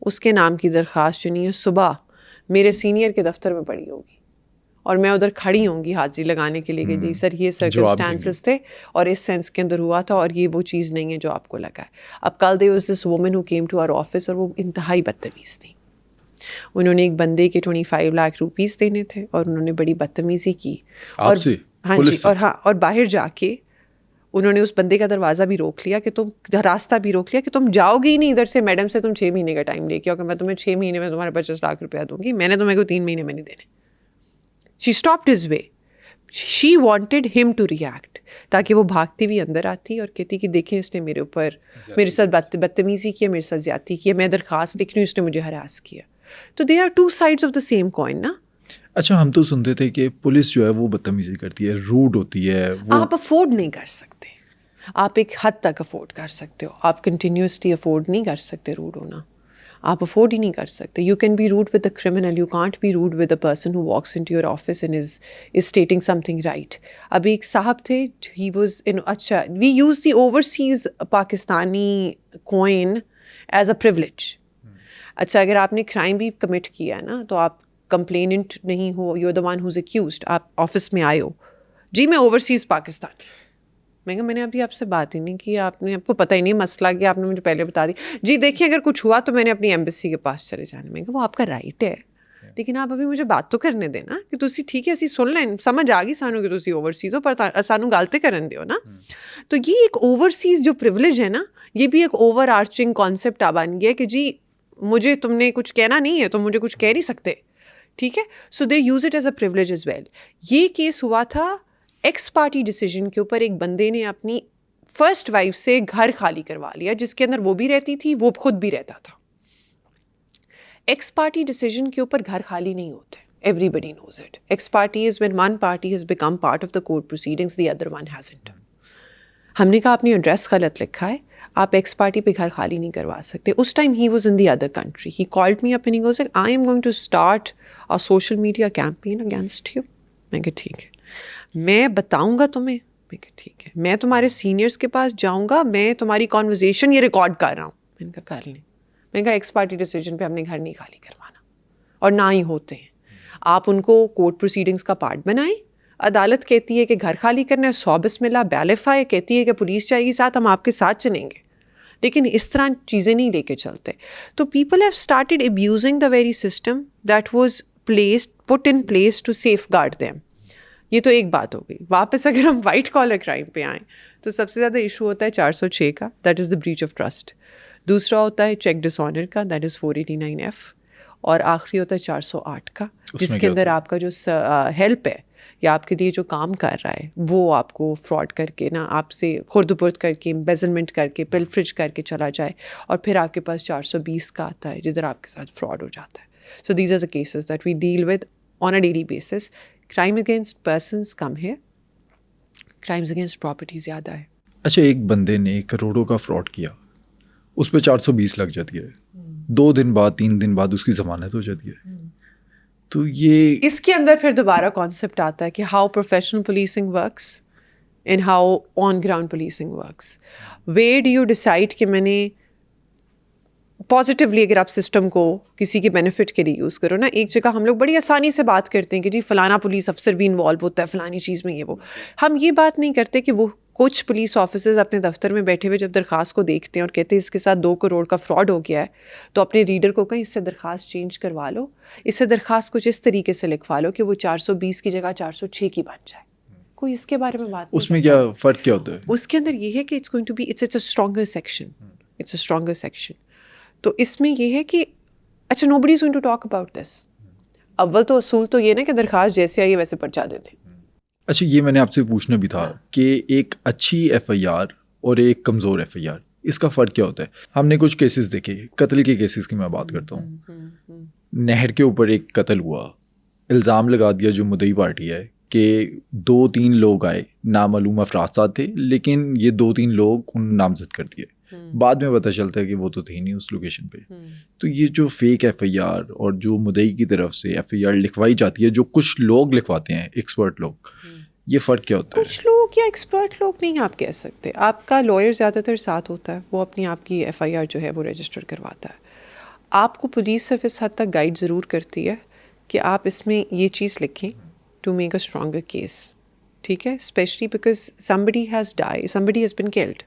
اس کے نام کی درخواست جو نہیں ہے صبح میرے سینئر کے دفتر میں پڑی ہوگی اور میں ادھر کھڑی ہوں گی حاضری لگانے کے لیے کہ جی سر یہ سرکمسٹانسز تھے اور اس سینس کے اندر ہوا تھا اور یہ وہ چیز نہیں ہے جو آپ کو لگا ہے. اب کل they was this woman who came to our office اور وہ انتہائی بدتمیز تھی. انہوں نے ایک بندے کے 25 لاکھ روپیز دینے تھے اور انہوں نے بڑی بدتمیزی کی اور ہاں جی اور باہر جا کے انہوں نے اس بندے کا دروازہ بھی روک لیا کہ تم راستہ بھی روک لیا کہ تم جاؤ گی نہیں ادھر سے, میڈم سے تم 6 مہینے کا ٹائم لے کے آؤ کہ میں تمہیں 6 مہینے میں تمہارے 50 لاکھ روپیہ دوں گی, میں نے تمہیں کو 3 مہینے میں نہیں دینے. She stopped his way. She wanted him to react تاکہ وہ بھاگتی ہوئی اندر آتی اور کہتی کہ دیکھیں اس نے میرے اوپر میرے ساتھ بدتمیزی کی, میرے ساتھ زیادتی کی, میں درخواست لکھ رہی ہوں, اس نے مجھے ہراس کیا. تو they are 2 sides of the same coin نا. اچھا ہم تو سنتے تھے کہ پولیس جو ہے وہ بدتمیزی کرتی ہے, روڈ ہوتی ہے. آپ افورڈ نہیں کر سکتے, آپ ایک حد تک افورڈ کر سکتے ہو, آپ کنٹینیوسلی افورڈ نہیں کر سکتے روڈ ہونا, آپ افورڈ ہی نہیں کر سکتے. You can be rude with a criminal, you can't be rude with a person who walks into your office and is stating something right. ابھی ایک صاحب تھے, ہی واز اچھا we use the overseas Pakistani coin as a privilege. اچھا اگر آپ نے crime بھی کمٹ کیا ہے نا تو آپ کمپلیننٹ نہیں ہو, you are the one who's accused, آپ آفس میں آئے ہو, جی میں اوورسیز پاکستان, میں کہا میں نے ابھی آپ سے بات ہی نہیں کی, آپ کو پتہ ہی نہیں مسئلہ کیا, آپ نے مجھے پہلے بتا دی, جی دیکھیے اگر کچھ ہوا تو میں نے اپنی ایمبیسی کے پاس چلے جانے. میں کہا وہ آپ کا رائٹ ہے, لیکن آپ ابھی مجھے بات تو کرنے دینا کہ تسی ٹھیک ہے اسی سن لیں, سمجھ آ گئی سانو کہ تسی اوورسیز ہو, پر سانو گالتے کرن دیو نا. تو یہ ایک اوورسیز جو پریولیج ہے نا, یہ بھی ایک اوور آرچنگ کانسیپٹ بن گیا کہ جی مجھے تم نے کچھ کہنا نہیں ہے, تم مجھے کچھ کہہ نہیں سکتے, ٹھیک ہے. So they use it as a privilege as well. یہ کیس ہوا تھا ایکس پارٹی ڈیسیجن کے اوپر, ایک بندے نے اپنی فرسٹ وائف سے گھر خالی کروا لیا جس کے اندر وہ بھی رہتی تھی, وہ خود بھی رہتا تھا. ایکس پارٹی ڈیسیجن کے اوپر گھر خالی نہیں ہوتے, everybody knows it. Ex party is when one party has become part of the court proceedings, the other one hasn't. ہم نے کہا آپ نے ایڈریس غلط لکھا ہے, آپ ایکس پارٹی پہ گھر خالی نہیں کروا سکتے. اس time he was in the other country. He called me up and he goes like I am going to start a social media campaign against you. میں کہا ٹھیک ہے, میں بتاؤں گا تمہیں. میں کہا ٹھیک ہے, میں تمہارے سینئرس کے پاس جاؤں گا, میں تمہاری کانورزیشن یہ ریکارڈ کر رہا ہوں. میں نے کہا کر لیں. میں نے کہا ایکس پارٹی ڈیسیجن پہ ہم نے گھر نہیں خالی کروانا, اور نہ ہی ہوتے ہیں. آپ ان کو کورٹ پروسیڈنگس کا پارٹ بنائیں. عدالت کہتی ہے کہ گھر خالی کرنا ہے, 100 بسم اللہ بیلفائے کہتی ہے کہ پولیس چاہیے ساتھ, ہم آپ کے ساتھ چلیں گے. لیکن اس طرح چیزیں نہیں لے کے چلتے. تو people have started abusing the very system that was put in place to safeguard them. یہ تو ایک بات ہو گئی. واپس اگر ہم وائٹ کالر کرائم پہ آئیں تو سب سے زیادہ ایشو ہوتا ہے 406 کا, that is the breach of trust. دوسرا ہوتا ہے چیک ڈس آنر کا, دیٹ از 489F. اور آخری ہوتا ہے 408 کا, جس کے اندر آپ کا جو ہیلپ ہے یا آپ کے لیے جو کام کر رہا ہے وہ آپ کو فراڈ کر کے نا, آپ سے خرد و برد کر کے, امبیزلمنٹ کر کے, پلفریج کر کے چلا جائے, اور پھر آپ کے پاس 420 کا آتا ہے جدھر آپ کے ساتھ فراڈ ہو جاتا ہے. So these are the cases that we deal with on a daily basis. Crime against persons کم ہے, کرائمز اگینسٹ پراپرٹی زیادہ ہے. اچھا ایک بندے نے کروڑوں کا فراڈ کیا, اس پہ 420 لگ جاتی ہے, 2 دن بعد 3 دن بعد اس کی ضمانت ہو جاتی ہے. تو یہ اس کے اندر پھر دوبارہ کانسیپٹ آتا ہے کہ how professional policing works and how on ground policing works. Where do you decide کہ میں نے پازیٹیولی, اگر آپ سسٹم کو کسی کے بینیفٹ کے لیے یوز کرو نا. ایک جگہ ہم لوگ بڑی آسانی سے بات کرتے ہیں کہ جی فلانا پولیس افسر بھی انوالو ہوتا ہے فلانی چیز میں, یہ وہ. ہم یہ بات نہیں کرتے کہ وہ کچھ پولیس آفیسرز اپنے دفتر میں بیٹھے ہوئے جب درخواست کو دیکھتے ہیں اور کہتے ہیں اس کے ساتھ 2 کروڑ کا فراڈ ہو گیا ہے, تو اپنے ریڈر کو کہیں اس سے درخواست چینج کروا لو, اس سے درخواست کچھ اس طریقے سے لکھوا لو کہ وہ 420 کی جگہ 406 کی بن جائے. کوئی اس کے بارے میں بات نہیں. اس میں کیا فرق کیا ہوتا ہے؟ اس کے اندر یہ ہے کہ it's going to be it's a stronger section, it's a stronger section. تو اس میں یہ ہے کہ اچھا nobody is going to talk about this. اول تو اصول تو یہ نا کہ درخواست جیسے آئی ویسے پرچہ دے دیں. اچھا یہ میں نے آپ سے پوچھنا بھی تھا کہ ایک اچھی FIR اور ایک کمزور FIR, اس کا فرق کیا ہوتا ہے؟ ہم نے کچھ کیسز دیکھے, قتل کے کیسز کی میں بات کرتا ہوں. نہر کے اوپر ایک قتل ہوا, الزام لگا دیا جو مدعی پارٹی ہے کہ 2-3 لوگ آئے, نامعلوم افراد ساتھ تھے, لیکن یہ 2-3 لوگ ان نامزد کر دیے. بعد میں پتہ چلتا ہے کہ وہ تو تھے نہیں اس لوکیشن پہ. تو یہ جو فیک FIR اور جو مدعی کی طرف سے FIR لکھوائی جاتی ہے, جو کچھ لوگ لکھواتے ہیں, ایکسپرٹ لوگ, یہ فرق کیا ہوتا ہے؟ کچھ لوگ یا ایکسپرٹ لوگ نہیں آپ کہہ سکتے. آپ کا لائر زیادہ تر ساتھ ہوتا ہے, وہ اپنی آپ کی FIR جو ہے وہ رجسٹر کرواتا ہے. آپ کو پولیس صرف اس حد تک گائیڈ ضرور کرتی ہے کہ آپ اس میں یہ چیز لکھیں to make a stronger case, ٹھیک ہے, especially because somebody has been killed,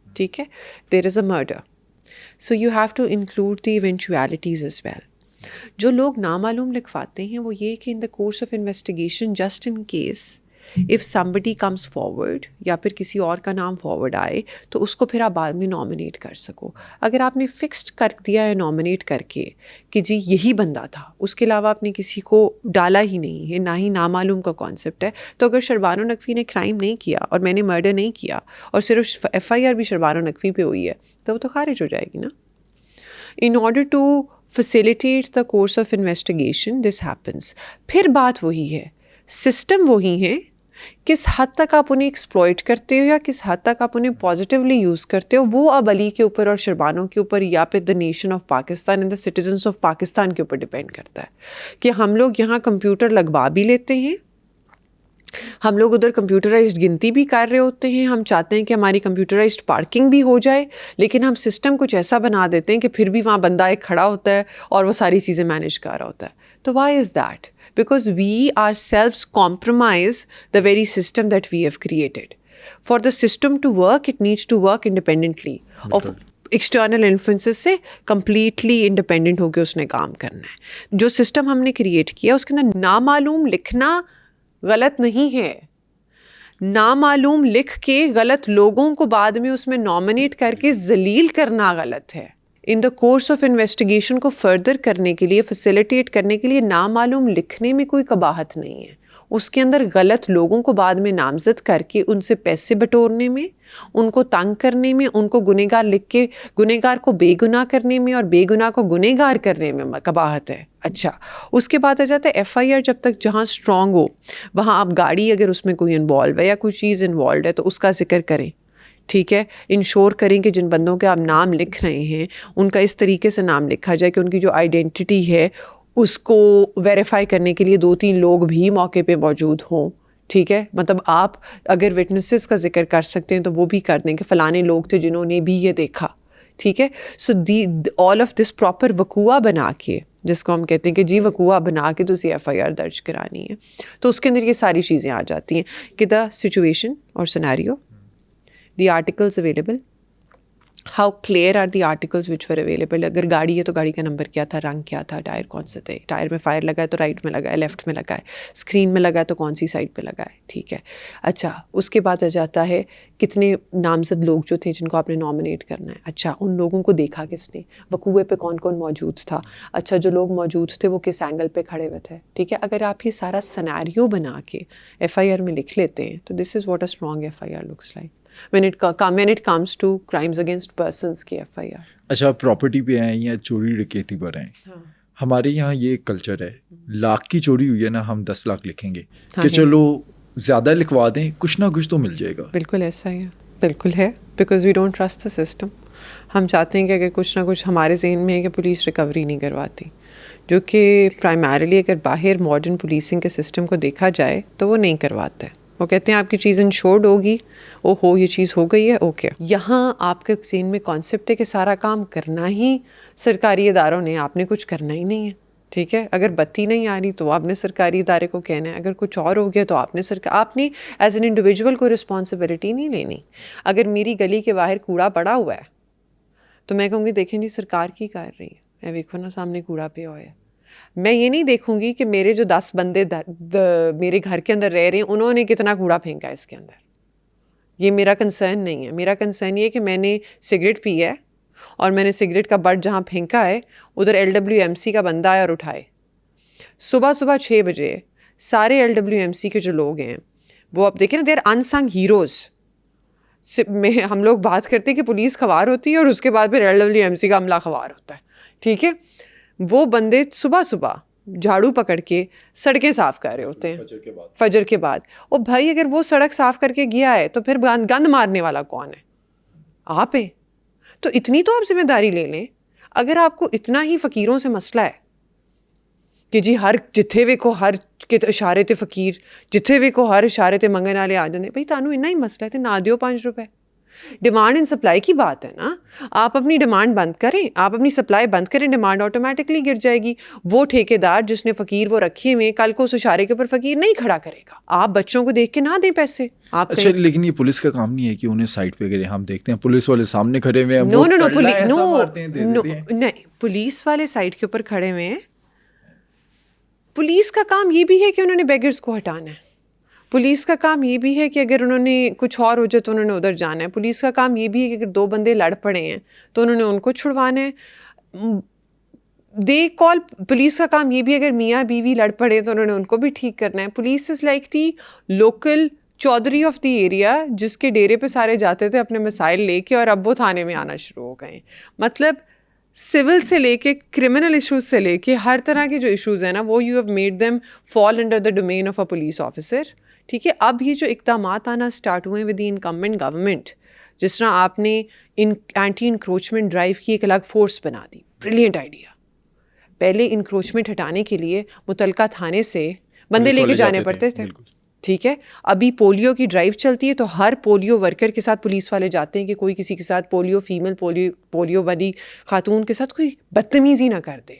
ٹھیک ہے, there is a murder, so you have to include the eventualities as well. جو لوگ نامعلوم لکھواتے ہیں وہ یہ کہ in the course of investigation just in case if somebody comes forward یا پھر کسی اور کا نام فارورڈ آئے تو اس کو پھر آپ بعد میں نامنیٹ کر سکو. اگر آپ نے فکسڈ کر دیا ہے نامنیٹ کر کے کہ جی یہی بندہ تھا, اس کے علاوہ آپ نے کسی کو ڈالا ہی نہیں ہے, نہ ہی نامعلوم کا کانسیپٹ ہے, تو اگر شربانو نقوی نے کرائم نہیں کیا اور میں نے مرڈر نہیں کیا اور صرف FIR بھی شربانو نقوی پہ ہوئی ہے تو وہ تو خارج ہو جائے گی نا. In order to facilitate the course of investigation this happens. پھر بات وہی ہے, سسٹم وہی ہے, کس حد تک آپ انہیں ایکسپلوئٹ کرتے ہو یا کس حد تک آپ انہیں پازیٹیولی یوز کرتے ہو, وہ اب علی کے اوپر اور شربانوں کے اوپر یا پھر the nation of Pakistan and the citizens of Pakistan کے اوپر ڈپینڈ کرتا ہے کہ ہم لوگ یہاں کمپیوٹر لگوا بھی لیتے ہیں ہم لوگ ادھر کمپیوٹرائزڈ گنتی بھی کر رہے ہوتے ہیں, ہم چاہتے ہیں کہ ہماری کمپیوٹرائزڈ پارکنگ بھی ہو جائے, لیکن ہم سسٹم کچھ ایسا بنا دیتے ہیں کہ پھر بھی وہاں بندہ ایک کھڑا ہوتا ہے اور وہ ساری چیزیں مینیج کر رہا ہوتا ہے. تو why is that? Because we are selfs compromise the very system that we have created. For the system to work it needs to work independently of external influences سے, کمپلیٹلی انڈیپینڈنٹ ہو کے اس نے کام کرنا ہے. جو سسٹم ہم نے کریٹ کیا اس کے اندر نامعلوم لکھنا غلط نہیں ہے. نامعلوم لکھ کے غلط لوگوں کو بعد میں اس میں نامنیٹ کر کے ذلیل کرنا غلط ہے. ان دا کورس آف انویسٹیگیشن کو فردر کرنے کے لیے, فیسیلیٹیٹ کرنے کے لیے نامعلوم لکھنے میں کوئی قباحت نہیں ہے. اس کے اندر غلط لوگوں کو بعد میں نامزد کر کے ان سے پیسے بٹورنے میں, ان کو تنگ کرنے میں, ان کو گنہگار لکھ کے گنہگار کو بے گناہ کرنے میں اور بے گناہ کو گنہگار کرنے میں قباحت ہے. اچھا, اس کے بعد آ جاتا ہے ایف آئی آر. جب تک جہاں اسٹرانگ ہو وہاں آپ گاڑی, اگر اس میں کوئی انوالو ہے یا کوئی چیز انوالوڈ ہے تو اس کا ذکر کریں. ٹھیک ہے, انشور کریں کہ جن بندوں کے آپ نام لکھ رہے ہیں ان کا اس طریقے سے نام لکھا جائے کہ ان کی جو آئیڈینٹی ہے اس کو ویریفائی کرنے کے لیے 2-3 لوگ بھی موقع پہ موجود ہوں. ٹھیک ہے, مطلب آپ اگر وٹنسز کا ذکر کر سکتے ہیں تو وہ بھی کر دیں کہ فلانے لوگ تھے جنہوں نے بھی یہ دیکھا. ٹھیک ہے, سو آل آف دس پراپر وقوع بنا کے, جس کو ہم کہتے ہیں کہ جی وقوع بنا کے تو اسی ایف آئی آر درج کرانی ہے. تو اس کے اندر یہ ساری چیزیں آ جاتی ہیں کہ دا سچویشن اور scenario, the articles available, how clear are the articles which were available. اگر گاڑی ہے تو گاڑی کا نمبر کیا تھا, رنگ کیا تھا, ٹائر کون سے تھے, ٹائر میں فائر لگا ہے تو رائٹ میں لگا ہے, لیفٹ میں لگا ہے, اسکرین میں لگا ہے تو کون سی سائڈ پہ لگا ہے. ٹھیک ہے, اچھا اس کے بعد آ جاتا ہے کتنے نامزد لوگ جو تھے جن کو آپ نے نامنیٹ کرنا ہے. اچھا, ان لوگوں کو دیکھا کس نے, وقوع پہ کون کون موجود تھا. اچھا, جو لوگ موجود تھے وہ کس اینگل پہ کھڑے ہوئے تھے. ٹھیک ہے, اگر آپ یہ سارا سینیریو بنا کے ایف آئی آر میں لکھ لیتے ہیں تو this is what a strong F I R looks like when it comes to crimes against persons کی ایف آئی آر. اچھا, پراپرٹی پہ ہیں یا چوری ڈکیتی پر ہیں, ہمارے یہاں یہ ایک کلچر ہے, لاکھ کی چوری ہوئی ہے نا ہم 10 لاکھ لکھیں گے کہ چلو زیادہ لکھوا دیں, کچھ نہ کچھ تو مل جائے گا. بالکل ایسا ہی ہے, بالکل ہے, because we don't trust the system. ہم چاہتے ہیں کہ اگر کچھ نہ کچھ ہمارے ذہن میں ہے کہ پولیس ریکوری نہیں کرواتی, جو کہ پرائمریلی اگر باہر ماڈرن پولیسنگ کے سسٹم کو دیکھا جائے تو وہ نہیں کرواتا ہے. وہ کہتے ہیں آپ کی چیز انشورڈ ہوگی, یہ چیز ہو گئی ہے, اوکے. یہاں آپ کے ذہن میں کانسیپٹ ہے کہ سارا کام کرنا ہی سرکاری اداروں نے, آپ نے کچھ کرنا ہی نہیں ہے. ٹھیک ہے, اگر بتی نہیں آ رہی تو آپ نے سرکاری ادارے کو کہنا ہے, اگر کچھ اور ہو گیا تو آپ نے ایز این انڈیویجول کوئی رسپانسبلٹی نہیں لینی. اگر میری گلی کے باہر کوڑا پڑا ہوا ہے تو میں کہوں گی دیکھیں جی سرکار کی کر رہی ہے, دیکھو نا سامنے کوڑا پہ ہوا ہے. میں یہ نہیں دیکھوں گی کہ میرے جو 10 بندے میرے گھر کے اندر رہ رہے ہیں انہوں نے کتنا کوڑا پھینکا ہے اس کے اندر. یہ میرا کنسرن نہیں ہے. میرا کنسرن یہ ہے کہ میں نے سگریٹ پی ہے اور میں نے سگریٹ کا بٹ جہاں پھینکا ہے ادھر LWMC کا بندہ آیا اور اٹھائے. صبح 6 بجے سارے LWMC کے جو لوگ ہیں وہ اب دیکھیں نا, دے آر انسنگ ہیروز. ہم لوگ بات کرتے ہیں کہ پولیس خوار ہوتی ہے اور اس کے بعد پھر LWMC کا عملہ خوار ہوتا ہے. ٹھیک ہے, وہ بندے صبح جھاڑو پکڑ کے سڑکیں صاف کر رہے ہوتے ہیں فجر کے بعد. اور بھائی اگر وہ سڑک صاف کر کے گیا ہے تو پھر گند مارنے والا کون ہے؟ آپ ہیں. تو اتنی تو آپ ذمہ داری لے لیں. اگر آپ کو اتنا ہی فقیروں سے مسئلہ ہے کہ جی ہر جتھے وے کو ہر اشارے تے فقیر, جتھے وے کو ہر اشارے تے منگن والے آ جاندے, بھائی تانوں اتنا ہی مسئلہ ہے تے نہ دیو 5 روپے. ڈیمانڈ اینڈ سپلائی کی بات ہے نا. آپ اپنی ڈیمانڈ بند کریں, آپ اپنی سپلائی بند کریں, ڈیمانڈ آٹومیٹکلی گر جائے گی. وہ ٹھیکیدار جس نے فقیر وہ رکھے ہوئے کل کو اس اشارے کے اوپر فقیر نہیں کھڑا کرے گا. آپ بچوں کو دیکھ کے نہ دیں پیسے. آپ اچھا, لیکن یہ پولیس کا کام نہیں ہے کہ انہیں سائٹ پہ کریں. ہم دیکھتے ہیں پولیس والے سامنے کھڑے ہوئے ہیں, نہیں, پولیس والے سائٹ کے اوپر کھڑے ہوئے ہیں. پولیس کا کام یہ بھی ہے کہ انہوں نے بیگرز کو ہٹانا ہے. پولیس کا کام یہ بھی ہے کہ اگر انہوں نے کچھ اور ہو جائے تو انہوں نے ادھر جانا ہے. پولیس کا کام یہ بھی ہے کہ اگر 2 بندے لڑ پڑے ہیں تو انہوں نے ان کو چھڑوانا ہے. پولیس کا کام یہ بھی اگر میاں بیوی لڑ پڑے تو انہوں نے ان کو بھی ٹھیک کرنا ہے. Police is like the local chaudhry of the area, جس کے ڈیرے پہ سارے جاتے تھے اپنے مسائل لے کے اور اب وہ تھانے میں آنا شروع ہو گئے. مطلب سول سے لے کے کرمنل ایشوز سے لے کے ہر طرح کے جو ایشوز ہیں نا وہ you have made them fall under the domain of a police officer. ٹھیک ہے, اب یہ جو اقدامات آنا اسٹارٹ ہوئے ہیں ود دی انکمبنٹ گورنمنٹ, جس طرح آپ نے اینٹی انکروچمنٹ ڈرائیو کی ایک الگ فورس بنا دی, بریلینٹ آئیڈیا. پہلے انکروچمنٹ ہٹانے کے لیے متعلقہ تھانے سے بندے لے کے جانے پڑتے تھے. ٹھیک ہے. ابھی پولیو کی ڈرائیو چلتی ہے تو ہر پولیو ورکر کے ساتھ پولیس والے جاتے ہیں کہ کوئی کسی کے ساتھ فیمیل پولیو والی خاتون کے ساتھ کوئی بدتمیزی نہ کر دے.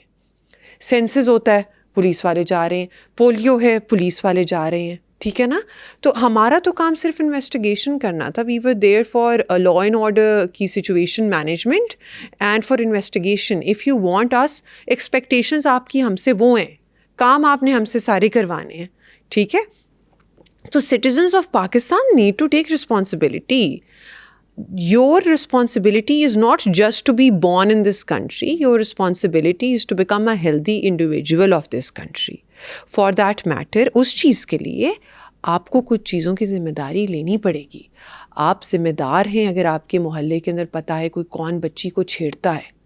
سینسز ہوتا ہے پولیس والے جا رہے ہیں, پولیو ہے پولیس والے جا رہے ہیں, ٹھیک ہے نا. تو ہمارا تو کام صرف انویسٹیگیشن کرنا تھا. We were there for law and order کی situation management and for investigation. If you want us, expectations آپ کی ہم سے وہ ہیں, کام آپ نے ہم سے سارے کروانے ہیں, ٹھیک ہے. تو citizens of Pakistan need to take responsibility. Your responsibility is not just to be born in this country. Your responsibility is to become a healthy individual of this country. For that matter, اس چیز کے لیے آپ کو کچھ چیزوں کی ذمہ داری لینی پڑے گی. آپ ذمہ دار ہیں. اگر آپ کے محلے کے اندر پتہ ہے کوئی کون بچی کو چھیڑتا ہے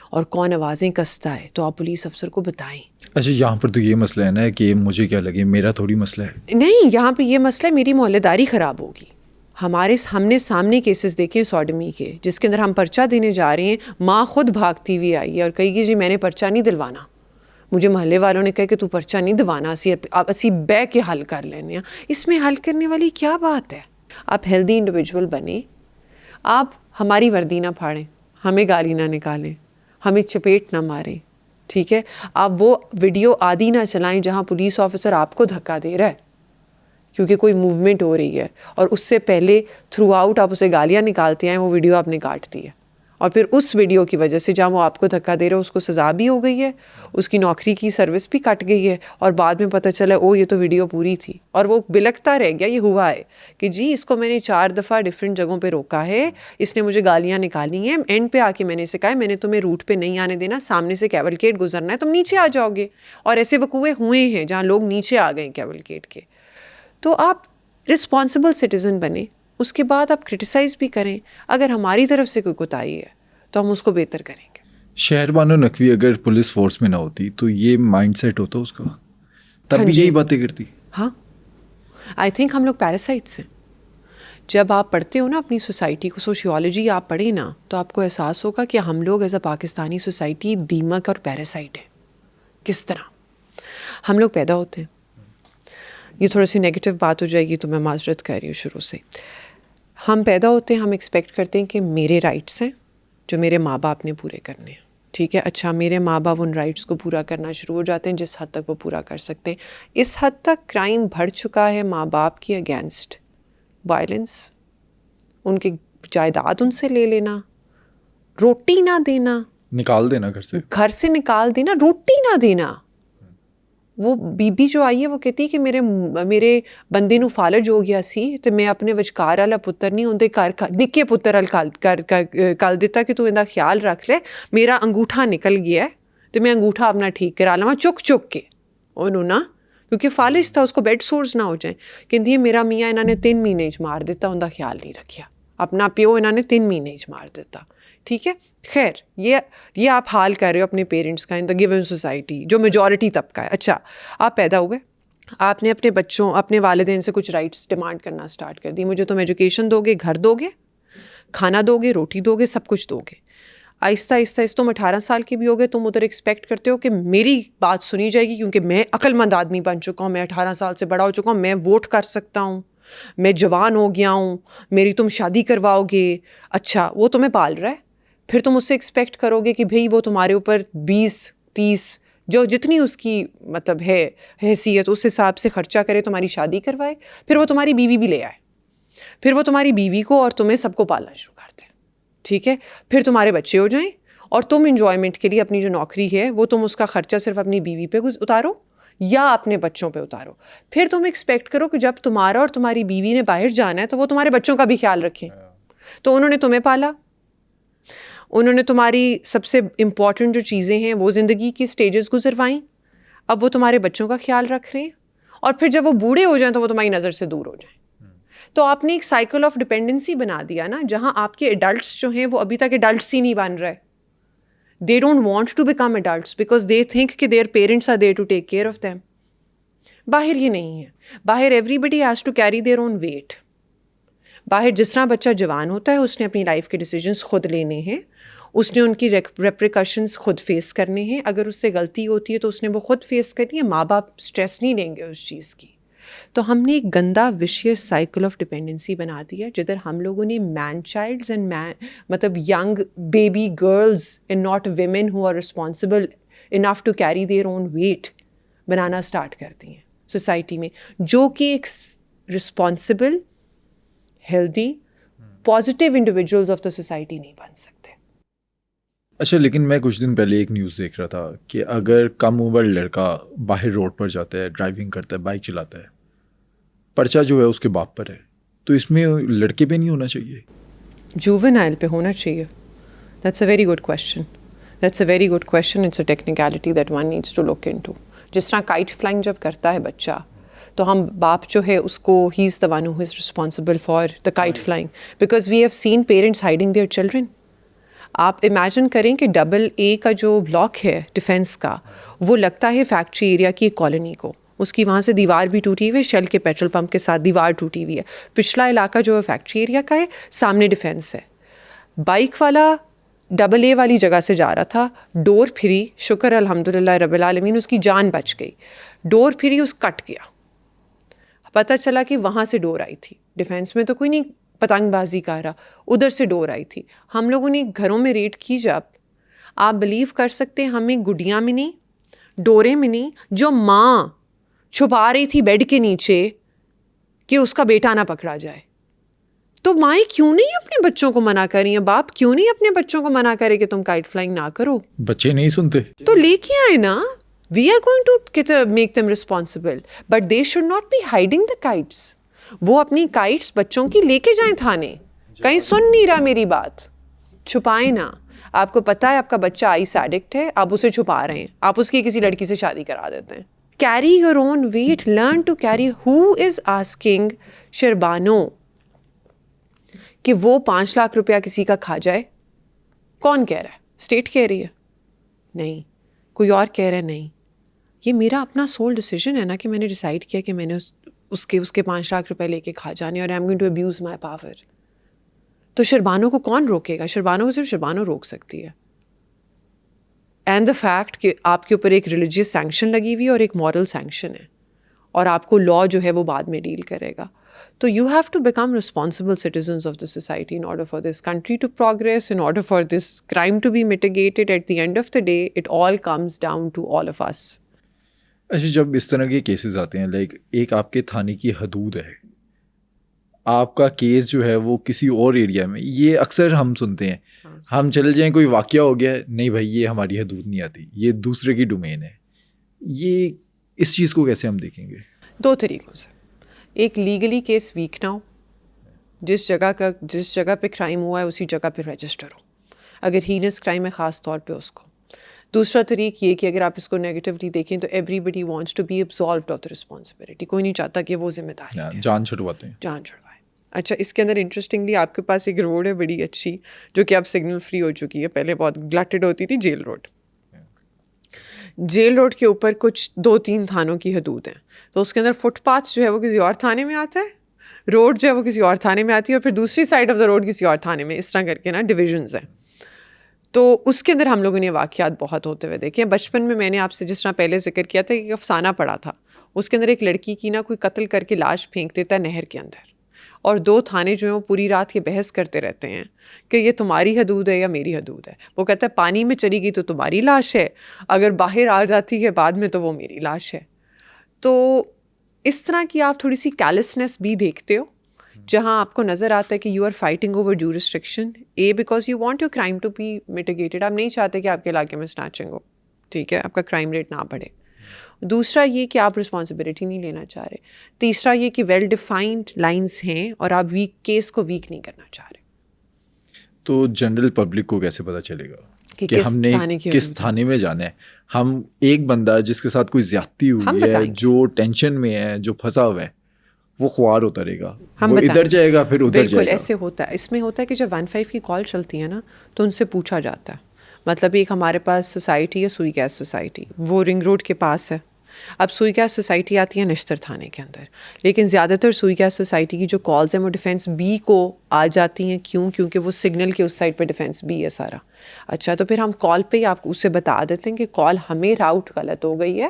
اور کون آوازیں کستا ہے تو آپ پولیس افسر کو بتائیں. اچھا, یہاں پر تو یہ مسئلہ ہے نا کہ مجھے کیا لگے, میرا تھوڑی مسئلہ ہے. نہیں, یہاں پہ یہ مسئلہ ہے میری محلے داری خراب ہوگی. ہم نے سامنے کیسز دیکھے سوڈمی کے جس کے اندر ہم پرچہ دینے جا رہے ہیں, ماں خود بھاگتی ہوئی آئی ہے اور کہی کہ جی میں نے پرچہ نہیں دلوانا. مجھے محلے والوں نے کہا کہ تو پرچہ نہیں دلوانا, اسی بے کے حل کر لینے. اس میں حل کرنے والی کیا بات ہے؟ آپ ہیلدی انڈیویجول بنیں, آپ ہماری وردی نہ پھاڑیں, ہمیں گالی نہ نکالیں, ہمیں چپیٹ نہ ماریں, ٹھیک ہے. آپ وہ ویڈیو آدھی نہ چلائیں جہاں پولیس آفیسر آپ کو دھکا دے رہا ہے کیونکہ کوئی موومنٹ ہو رہی ہے, اور اس سے پہلے تھرو آؤٹ آپ اسے گالیاں نکالتے ہیں, وہ ویڈیو آپ نے کاٹ دی ہے, اور پھر اس ویڈیو کی وجہ سے جہاں وہ آپ کو دھکا دے رہا ہے اس کو سزا بھی ہو گئی ہے, اس کی نوکری کی سروس بھی کٹ گئی ہے, اور بعد میں پتہ چلا او یہ تو ویڈیو پوری تھی, اور وہ بلکتا رہ گیا. یہ ہوا ہے کہ جی اس کو میں نے 4 دفعہ ڈفرینٹ جگہوں پہ روکا ہے, اس نے مجھے گالیاں نکالی ہیں, اینڈ پہ آ کے میں نے اسے کہا میں نے تمہیں روٹ پہ نہیں آنے دینا, سامنے سے کیولکیٹ گزرنا ہے, تم نیچے آ جاؤ گے. اور ایسے وقوعے ہوئے ہیں جہاں لوگ نیچے آ گئے کیولکیٹ کے. تو آپ رسپانسبل سٹیزن بنیں, اس کے بعد آپ کرٹیسائز بھی کریں. اگر ہماری طرف سے کوئی کوتاہی ہے تو ہم اس کو بہتر کریں گے. شہر بانو نقوی اگر پولیس فورس میں نہ ہوتی تو یہ مائنڈ سیٹ ہوتا اس کا, تب بھی یہی باتیں کرتی. ہاں, آئی تھنک ہم لوگ پیراسائٹس ہیں. جب آپ پڑھتے ہو نا اپنی سوسائٹی کو, سوشیولوجی آپ پڑھیں نا, تو آپ کو احساس ہوگا کہ ہم لوگ ایز اے پاکستانی سوسائٹی دیمک اور پیراسائٹ ہیں. کس طرح ہم لوگ پیدا ہوتے ہیں, یہ تھوڑی سی نیگیٹو بات ہو جائے گی تو میں معذرت کر رہی ہوں شروع سے. ہم پیدا ہوتے ہیں, ہم ایکسپیکٹ کرتے ہیں کہ میرے رائٹس ہیں جو میرے ماں باپ نے پورے کرنے ہیں, ٹھیک ہے. اچھا, میرے ماں باپ ان رائٹس کو پورا کرنا شروع ہو جاتے ہیں جس حد تک وہ پورا کر سکتے ہیں. اس حد تک کرائم بڑھ چکا ہے ماں باپ کی اگینسٹ, وائلنس, ان کی جائیداد ان سے لے لینا, روٹی نہ دینا, نکال دینا گھر سے نکال دینا, روٹی نہ دینا. وہ بی بی جو آئی ہے وہ کہتی کہ میرے بندے نو فالج ہو گیا سی تو میں اپنے وچکار والا پتر نہیں اندے نکے پتر کل دیتا کہ تو اندا خیال رکھ لے, میرا انگوٹھا نکل گیا ہے تو میں انگوٹھا اپنا ٹھیک کرا لواں چک کے انہوں نا, کیونکہ فالج تھا, اس کو بیڈ سورز نہ ہو جائیں. کہتی ہے میرا میاں انہوں نے 3 مہینے مار دیتا, اندا خیال نہیں رکھیا, اپنا پیو انہوں نے 3 مہینے مار دیتا, ٹھیک ہے. خیر, یہ آپ حال کر رہے ہو اپنے پیرنٹس کا ان دا گیون سوسائٹی جو میجورٹی طبقہ ہے. اچھا, آپ پیدا ہوئے, آپ نے اپنے بچوں اپنے والدین سے کچھ رائٹس ڈیمانڈ کرنا سٹارٹ کر دی. مجھے تم ایجوکیشن دو گے, گھر دو گے, کھانا دو گے, روٹی دو گے, سب کچھ دو گے. آہستہ آہستہ تم 18 سال کے بھی ہو گئے, تم ادھر ایکسپیکٹ کرتے ہو کہ میری بات سنی جائے گی کیونکہ میں عقل مند آدمی بن چکا ہوں, میں 18 سال سے بڑا ہو چکا ہوں, میں ووٹ کر سکتا ہوں, میں جوان ہو گیا ہوں, میری تم شادی کرواؤ گے. اچھا, وہ تمہیں پال رہا ہے, پھر تم اس سے ایکسپیکٹ کرو گے کہ بھئی وہ تمہارے اوپر 20-30 جو جتنی اس کی مطلب ہے حیثیت اس حساب سے خرچہ کرے, تمہاری شادی کروائے, پھر وہ تمہاری بیوی بھی لے آئے, پھر وہ تمہاری بیوی کو اور تمہیں سب کو پالنا شروع کر دیں, ٹھیک ہے. پھر تمہارے بچے ہو جائیں اور تم انجوائمنٹ کے لیے اپنی جو نوکری ہے وہ تم اس کا خرچہ صرف اپنی بیوی پہ اتارو یا اپنے بچوں پہ اتارو. پھر تم ایکسپیکٹ کرو کہ جب تمہارا اور تمہاری بیوی نے باہر جانا ہے تو وہ تمہارے بچوں کا بھی خیال رکھیں. تو انہوں نے تمہیں پالا, انہوں نے تمہاری سب سے امپورٹنٹ جو چیزیں ہیں وہ زندگی کی سٹیجز گزروائیں, اب وہ تمہارے بچوں کا خیال رکھ رہے ہیں, اور پھر جب وہ بوڑھے ہو جائیں تو وہ تمہاری نظر سے دور ہو جائیں. تو آپ نے ایک سائیکل آف ڈپینڈنسی بنا دیا نا, جہاں آپ کے ایڈلٹس جو ہیں وہ ابھی تک ایڈلٹس ہی نہیں بن رہے. They don't want to become adults because they think کہ their parents are there to take care of them. باہر یہ نہیں ہے, باہر everybody has to carry their own weight. باہر جس طرح بچہ جوان ہوتا ہے اس نے اپنی لائف کے ڈیسیجنس خود لینے ہیں, اس نے ان کی ریپریکاشنز خود فیس کرنے ہیں. اگر اس سے غلطی ہوتی ہے تو اس نے وہ خود فیس کرنی ہے, ماں باپ اسٹریس نہیں لیں گے اس چیز کی. تو ہم نے ایک گندا وشیس سائیکل آف ڈپینڈنسی بنا دی ہے جدھر ہم لوگوں نے مین چائلڈز اینڈ مطلب young baby girls and not women who are responsible enough to carry their own weight بنانا اسٹارٹ کر دی ہیں سوسائٹی میں, جو کہ ایک responsible healthy positive individuals of the society نہیں بن سکتے. اچھا, لیکن میں کچھ دن پہلے ایک نیوز دیکھ رہا تھا کہ اگر کم عمر لڑکا باہر روڈ پر جاتا ہے, ڈرائیونگ کرتا ہے, بائک چلاتا ہے, پرچہ جو ہے اس کے باپ پر ہے, تو اس میں لڑکے پہ نہیں ہونا چاہیے؟ جوونائل پہ ہونا چاہیے. That's a very good question. That's a very good question. It's a technicality that one needs to look into. جس طرح کائٹ فلائنگ جب کرتا ہے بچہ, تو ہم باپ جو ہے اس کو he is the one who is responsible for the kite flying, because we have seen parents hiding their children. آپ امیجن کریں کہ AA کا جو بلاک ہے ڈیفینس کا, وہ لگتا ہے فیکٹری ایریا کی ایک کالونی کو. اس کی وہاں سے دیوار بھی ٹوٹی ہوئی ہے, شیل کے پیٹرول پمپ کے ساتھ دیوار ٹوٹی ہوئی ہے. پچھلا علاقہ جو ہے فیکٹری ایریا کا ہے, سامنے ڈیفینس ہے. بائک والا AA والی جگہ سے جا رہا تھا, ڈور پھری, شکر الحمدللہ رب العالمین اس کی جان بچ گئی. ڈور پھری, اس کٹ گیا. پتہ چلا کہ وہاں سے ڈور آئی تھی. ڈیفینس میں تو کوئی نہیں پتنگ بازی کا رہا, ادھر سے ڈور آئی تھی. ہم لوگوں نے گھروں میں ریڈ کی جب, آپ بلیو کر سکتے ہیں ہمیں گڈیاں ملی, ڈوریں ملی, جو ماں چھپا رہی تھی بیڈ کے نیچے کہ اس کا بیٹا نہ پکڑا جائے. تو مائیں کیوں نہیں اپنے بچوں کو منع کر رہی ہیں, باپ کیوں نہیں اپنے بچوں کو منع کرے کہ تم کائٹ فلائنگ نہ کرو؟ بچے نہیں سنتے تو لے کے آئے نا. We are going to make them responsible, but they should not be hiding the kites. وہ اپنی کائٹس بچوں کی لے کے جائیں تھانے. کہیں سن نہیں رہا میری بات, چھپائیں نا. آپ کو پتا ہے آپ کا بچہ آئس ایڈکٹ ہے, آپ اسے چھپا رہے ہیں, آپ اس کی کسی لڑکی سے شادی کرا دیتے ہیں. Carry your own weight, learn to carry. Who is asking Sharbano کہ وہ 5 لاکھ روپیہ کسی کا کھا جائے؟ کون کہہ رہا ہے؟ اسٹیٹ کہہ رہی ہے؟ نہیں. کوئی اور کہہ رہا ہے؟ نہیں. یہ میرا اپنا سول ڈیسیژن ہے نا کہ میں نے ڈیسائیڈ کیا کہ میں نے اس کے 5 لاکھ روپے لے کے کھا جانے, اور I am going to abuse my power. تو شربانو کو کون روکے گا؟ شربانو کو صرف شربانو روک سکتی ہے. اینڈ دا فیکٹ کہ آپ کے اوپر ایک ریلیجیس سینکشن لگی ہوئی ہے اور ایک مورل سینکشن ہے, اور آپ کو لا جو ہے وہ بعد میں ڈیل کرے گا. تو you have to become responsible citizens of the society in order for this country to progress, in order for this crime to be mitigated. At the end of the day it all comes down to all of us. اچھا, جب اس طرح کے cases آتے ہیں, like ایک آپ کے تھانے کی حدود ہے, آپ کا کیس جو ہے وہ کسی اور ایریا میں, یہ اکثر ہم سنتے ہیں, ہم چلے جائیں کوئی واقعہ ہو گیا, نہیں بھائی یہ ہماری حدود نہیں آتی, یہ دوسرے کی ڈومین ہے. یہ اس چیز کو کیسے ہم دیکھیں گے؟ 2 طریقوں سے. ایک لیگلی کیس ویک نہ ہو, جس جگہ پہ کرائم ہوا ہے اسی جگہ پہ رجسٹر ہو, اگر ہینس کرائم ہے خاص طور پہ اس کو. دوسرا طریق یہ کہ اگر آپ اس کو نیگیٹیولی دیکھیں تو everybody wants to be absolved of the responsibility. کوئی نہیں چاہتا کہ وہ ذمہ داری ہے, جان چھڑواتے ہیں, جان چھڑوائے. اچھا, اس کے اندر انٹرسٹنگلی آپ کے پاس ایک روڈ ہے بڑی اچھی جو کہ اب سگنل فری ہو چکی ہے, پہلے بہت گلٹڈ ہوتی تھی, جیل روڈ. جیل روڈ کے اوپر کچھ 2-3 تھانوں کی حدود ہیں, تو اس کے اندر فٹ پاتھ جو ہے وہ کسی اور تھانے میں آتا ہے, روڈ جو ہے وہ کسی اور تھانے میں آتی ہے, اور پھر دوسری سائڈ آف دا روڈ کسی اور تھانے میں. اس طرح کر کے نا ڈویژنز ہیں. تو اس کے اندر ہم لوگوں نے واقعات بہت ہوتے ہوئے دیکھے ہیں. بچپن میں نے آپ سے جس طرح پہلے ذکر کیا تھا کہ ایک افسانہ پڑھا تھا, اس کے اندر ایک لڑکی کی نا کوئی قتل کر کے لاش پھینک دیتا ہے نہر کے اندر, اور 2 تھانے جو ہیں وہ پوری رات یہ بحث کرتے رہتے ہیں کہ یہ تمہاری حدود ہے یا میری حدود ہے. وہ کہتا ہے پانی میں چلی گئی تو تمہاری لاش ہے, اگر باہر آ جاتی ہے بعد میں تو وہ میری لاش ہے. تو اس طرح کی آپ تھوڑی سی کیلسنس بھی دیکھتے ہو, جہاں آپ کو نظر آتا ہے کہ you are fighting over jurisdiction, because you want your crime to be mitigated. آپ نہیں چاہتے کہ آپ کے علاقے میں اسنیچنگ ہو, ٹھیک ہے, آپ کا کرائم ریٹ نہ بڑھے. دوسرا یہ کہ آپ رسپانسبلٹی نہیں لینا چاہ رہے. تیسرا یہ کہ ویل ڈیفائنڈ لائنس ہیں اور آپ کیس کو ویک نہیں کرنا چاہ رہے. تو جنرل پبلک کو کیسے پتہ چلے گا کہ ہم نے کس تھانے میں جانا ہے؟ ہم ایک بندہ جس کے ساتھ کوئی زیادتی ہوئی ہے, جو ٹینشن میں ہے, جو پھنسا ہوا ہے, وہ خوار ہوتا رہے گا, وہ ادھر جائے گا پھر ادھر جائے گا. بالکل ایسے ہوتا ہے. اس میں ہوتا ہے کہ جب 15 کی کال چلتی ہے نا تو ان سے پوچھا جاتا ہے. مطلب ایک ہمارے پاس سوسائٹی ہے سوئی گیس سوسائٹی, وہ رنگ روڈ کے پاس ہے. اب سوئی گیس سوسائٹی آتی ہے نشتر تھانے کے اندر, لیکن زیادہ تر سوئی گیس سوسائٹی کی جو کالز ہیں وہ ڈیفینس بی کو آ جاتی ہیں. کیوں؟ کیونکہ وہ سگنل کے اس سائڈ پہ ڈیفینس بی ہے سارا. اچھا, تو پھر ہم کال پہ ہی آپ اسے بتا دیتے ہیں کہ کال ہمیں راؤٹ غلط ہو گئی ہے,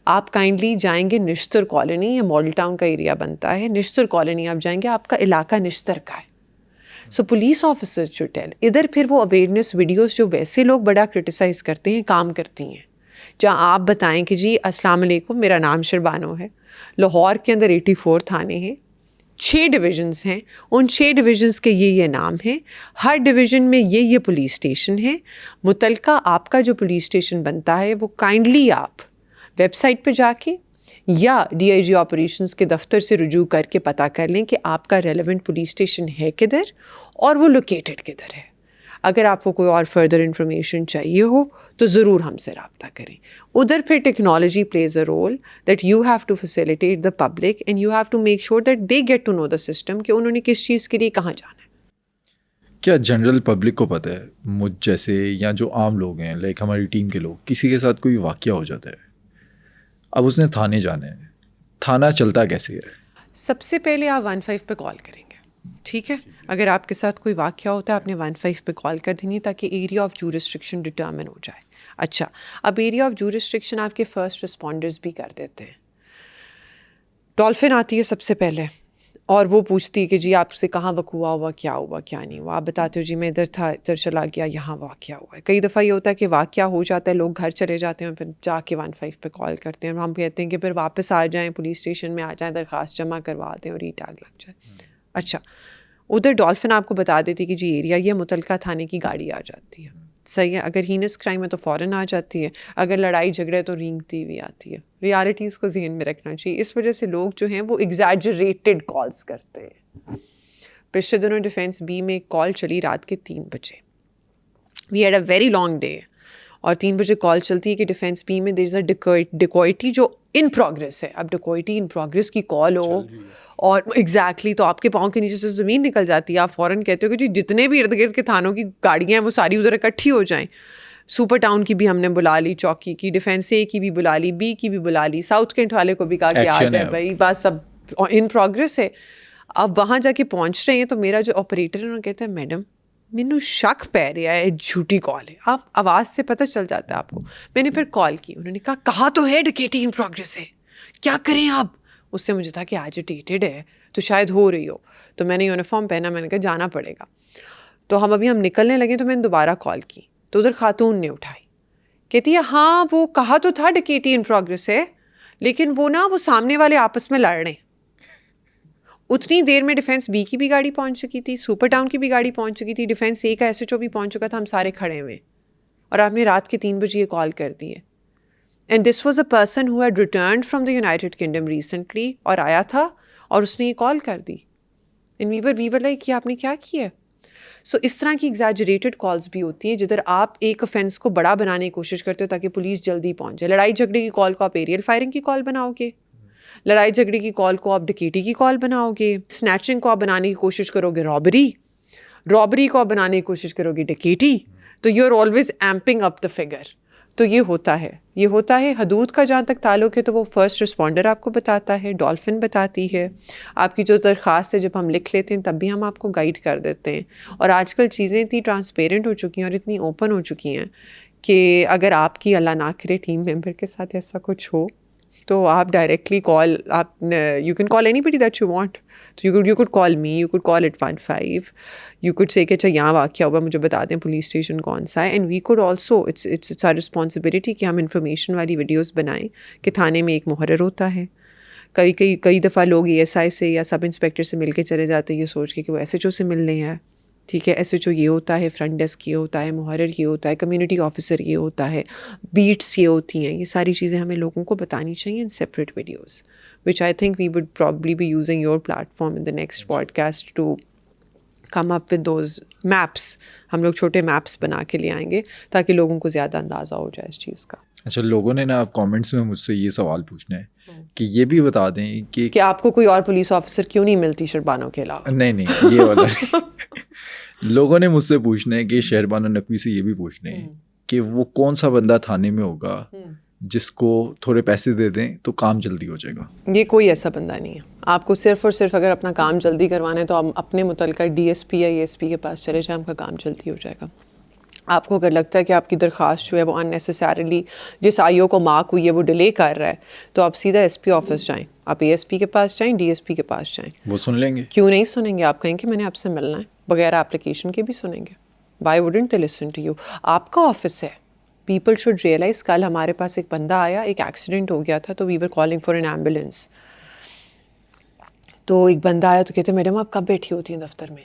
آپ کائنڈلی جائیں گے نشتر کالونی, یا ماڈل ٹاؤن کا ایریا بنتا ہے, نشتر کالونی آپ جائیں گے, آپ کا علاقہ نشتر کا ہے. سو پولیس آفیسر جو ٹیل ادھر پھر وہ اویئرنیس ویڈیوز جو ویسے لوگ بڑا کرٹیسائز کرتے ہیں کام کرتی ہیں, جہاں آپ بتائیں کہ جی السلام علیکم میرا نام شربانو ہے, لاہور کے اندر 84 تھانے ہیں, 6 ڈویژنز ہیں, ان 6 ڈویژنز کے یہ نام ہیں, ہر ڈویژن میں یہ پولیس اسٹیشن ہے. متعلقہ آپ کا جو پولیس اسٹیشن بنتا ہے وہ کائنڈلی آپ ویب سائٹ پہ جا کے یا DIG آپریشنز کے دفتر سے رجوع کر کے پتہ کر لیں کہ آپ کا ریلیونٹ پولیس اسٹیشن ہے کدھر اور وہ لوکیٹڈ کدھر ہے. اگر آپ کو کوئی اور فردر انفارمیشن چاہیے ہو تو ضرور ہم سے رابطہ کریں. ادھر پھر technology plays a role that you have to facilitate the public and you have to make sure that they get to know the system کہ انہوں نے کس چیز کے لیے کہاں جانا ہے. کیا جنرل پبلک کو پتہ ہے, مجھ جیسے یا جو عام لوگ ہیں لائک ہماری ٹیم کے لوگ, کسی کے ساتھ کوئی واقعہ ہو جاتا ہے, اب اس نے تھانے جانا ہے, تھانہ چلتا کیسے ہے؟ سب سے پہلے آپ 15 پہ کال کریں گے, ٹھیک ہے. اگر آپ کے ساتھ کوئی واقعہ ہوتا ہے آپ نے 15 پہ کال کر دینی تاکہ ایریا آف جورسڈکشن ڈٹرمن ہو جائے. اچھا, اب ایریا آف جورسڈکشن آپ کے فرسٹ رسپونڈرز بھی کر دیتے ہیں. ڈولفن آتی ہے سب سے پہلے اور وہ پوچھتی ہے کہ جی آپ سے کہاں وقوع ہوا, کیا ہوا کیا نہیں ہوا. آپ بتاتے ہو جی میں ادھر تھا, ادھر چلا گیا, یہاں واقعہ ہوا ہے. کئی دفعہ یہ ہوتا ہے کہ واقعہ ہو جاتا ہے, لوگ گھر چلے جاتے ہیں, پھر جا کے 15 پہ کال کرتے ہیں, اور ہم کہتے ہیں کہ پھر واپس آ جائیں, پولیس اسٹیشن میں آ جائیں, درخواست جمع کروا دیں اور ای ٹیگ لگ جائے. اچھا, ادھر ڈولفن آپ کو بتا دیتی کہ جی ایریا یہ متعلقہ تھانے کی گاڑی آ جاتی ہے, صحیح ہے. اگر ہینس کرائم ہے تو فوراً آ جاتی ہے, اگر لڑائی جھگڑے تو رینگتی ہوئی آتی ہے. ریالٹیز کو ذہن میں رکھنا چاہیے. اس وجہ سے لوگ جو ہیں وہ ایگزیجریٹڈ کالز کرتے ہیں. پچھلے دنوں ڈیفینس بی میں ایک کال چلی رات کے 3 بجے. We had a very long day, اور 3 بجے کال چلتی ہے کہ ڈیفینس بی میں دیر از اے ڈکوئٹی جو ان پروگرس ہے. اب ڈکوئٹی ان پروگرس کی کال ہو اور ایگزیکٹلی تو آپ کے پاؤں کے نیچے سے زمین نکل جاتی ہے. آپ فوراً کہتے ہو کہ جی جتنے بھی ارد گرد کے تھانوں کی گاڑیاں ہیں وہ ساری ادھر اکٹھی ہو جائیں. سپر ٹاؤن کی بھی ہم نے بلا لی, چوکی کی, ڈیفینس اے کی بھی بلا لی, بی کی بھی بلا لی, ساؤتھ کینٹ والے کو بھی کہا کہ آ جائے بھائی, بات سب ان پروگرس ہے. اب وہاں جا کے پہنچ رہے ہیں تو میرا جو آپریٹر ہے انہوں نے کہتا ہے میڈم مینو شک پہ رہا ہے, جھوٹی کال ہے. آپ آواز سے پتہ چل جاتا ہے آپ کو. میں نے پھر کال کی, انہوں نے کہا تو ہے ڈکیٹی ان پروگرس ہے, کیا کریں آپ. اس سے مجھے تھا کہ ایجیٹیٹڈ ہے تو شاید ہو رہی ہو, تو میں نے یونیفارم پہنا, میں نے کہا جانا پڑے گا. تو ہم نکلنے لگے تو میں نے دوبارہ کال کی تو ادھر خاتون نے اٹھائی, کہتی ہے ہاں وہ کہا تو تھا ڈکیٹی ان پروگرس ہے, لیکن وہ سامنے والے آپس میں لڑ رہے ہیں. اتنی دیر میں ڈیفینس بی کی بھی گاڑی پہنچ چکی تھی, سپر ٹاؤن کی بھی گاڑی پہنچ چکی تھی, ڈیفینس اے کا SHO بھی پہنچ چکا تھا, ہم سارے کھڑے ہوئے, اور آپ نے رات کے 3 بجے یہ کال کر دی ہے. And this was a person who had returned from the United kingdom recently, اور آیا تھا اور اس نے یہ کال کر دی. اینڈ وی ور لائک کہ آپ نے کیا کیا ہے. سو اس طرح کی ایگزیجریٹڈ کالز بھی ہوتی ہیں جدھر آپ ایک افینس کو بڑا بنانے کی کوشش کرتے ہو تاکہ پولیس جلدی پہنچ جائے. لڑائی جھگڑے کی کال کو آپ ایریل فائرنگ کی کال بناؤ گے, لڑائی جھگڑے کی کال کو آپ ڈکیٹی کی کال بناؤ گے, اسنیچنگ کو آپ بنانے کی کوشش کرو گے رابری کو آپ بنانے کی کوشش کرو گے ڈکیٹی. تو you are always amping up the figure. تو یہ ہوتا ہے. حدود کا جہاں تک تعلق ہے تو وہ فرسٹ رسپونڈر آپ کو بتاتا ہے, ڈولفن بتاتی ہے. آپ کی جو درخواست ہے جب ہم لکھ لیتے ہیں تب بھی ہم آپ کو گائیڈ کر دیتے ہیں. اور آج کل چیزیں اتنی ٹرانسپیرنٹ ہو چکی ہیں اور اتنی اوپن ہو چکی ہیں کہ اگر آپ کی اللہ نہ کرے ٹیم ممبر کے ساتھ ایسا کچھ ہو تو آپ directly call, you can call anybody that you want. You could call me, you could call at 15, you could say کہ اچھا یہاں واقعہ ہوا, مجھے بتا دیں پولیس اسٹیشن کون سا ہے. And we could also it's our responsibility کہ ہم انفارمیشن والی ویڈیوز بنائیں کہ تھانے میں ایک محرر ہوتا ہے. کئی دفعہ لوگ ASI سے یا سب انسپیکٹر سے مل کے چلے جاتے ہیں یہ سوچ کے کہ وہ SHO سے ملنے ہیں. ٹھیک ہے, SHO یہ ہوتا ہے, فرنٹ ڈیسک یہ ہوتا ہے, محرر یہ ہوتا ہے, کمیونٹی آفیسر یہ ہوتا ہے, بیٹس یہ ہوتی ہیں. یہ ساری چیزیں ہمیں لوگوں کو بتانی چاہیے ان separate videos, which I think we would probably be using your platform in the next podcast to come up with those maps. ہم لوگ چھوٹے میپس بنا کے لے آئیں گے تاکہ لوگوں کو زیادہ اندازہ ہو جائے اس چیز کا. اچھا, لوگوں نے نا کامنٹس میں مجھ سے یہ سوال پوچھنا ہے کہ یہ بھی بتا دیں کہ آپ کو کوئی اور پولیس آفیسر کیوں نہیں ملتی شربانو کے علاوہ. نہیں یہ والا لوگوں نے مجھ سے پوچھنا ہے کہ شہربانو نقوی سے یہ بھی پوچھنا ہے کہ وہ کون سا بندہ تھانے میں ہوگا جس کو تھوڑے پیسے دے دیں تو کام جلدی ہو جائے گا. یہ کوئی ایسا بندہ نہیں ہے. آپ کو صرف اور صرف اگر اپنا کام جلدی کروانا ہے تو آپ اپنے متعلقہ DSP یا ESP کے پاس چلے جائیں, آپ کا کام جلدی ہو جائے گا. آپ کو اگر لگتا ہے کہ آپ کی درخواست جو ہے وہ اننیسیسریلی جس آئی او کو مارک ہوئی ہے وہ ڈیلے کر رہا ہے تو آپ سیدھا ایس پی آفس جائیں, آپ اے ایس پی کے پاس جائیں, ڈی ایس پی کے پاس جائیں. وہ سن لیں گے. کیوں نہیں سنیں گے؟ آپ کہیں کہ میں نے آپ سے ملنا ہے, بغیر اپلیکیشن کے بھی سنیں گے. Why wouldn't they listen to you? آپ کا آفس ہے. People should realise. کل ہمارے پاس ایک بندہ آیا, ایک ایکسیڈنٹ ہو گیا تھا تو وی ور کالنگ فار این ایمبولینس. تو ایک بندہ آیا تو کہتے میڈم آپ کب بیٹھی ہوتی ہیں دفتر میں؟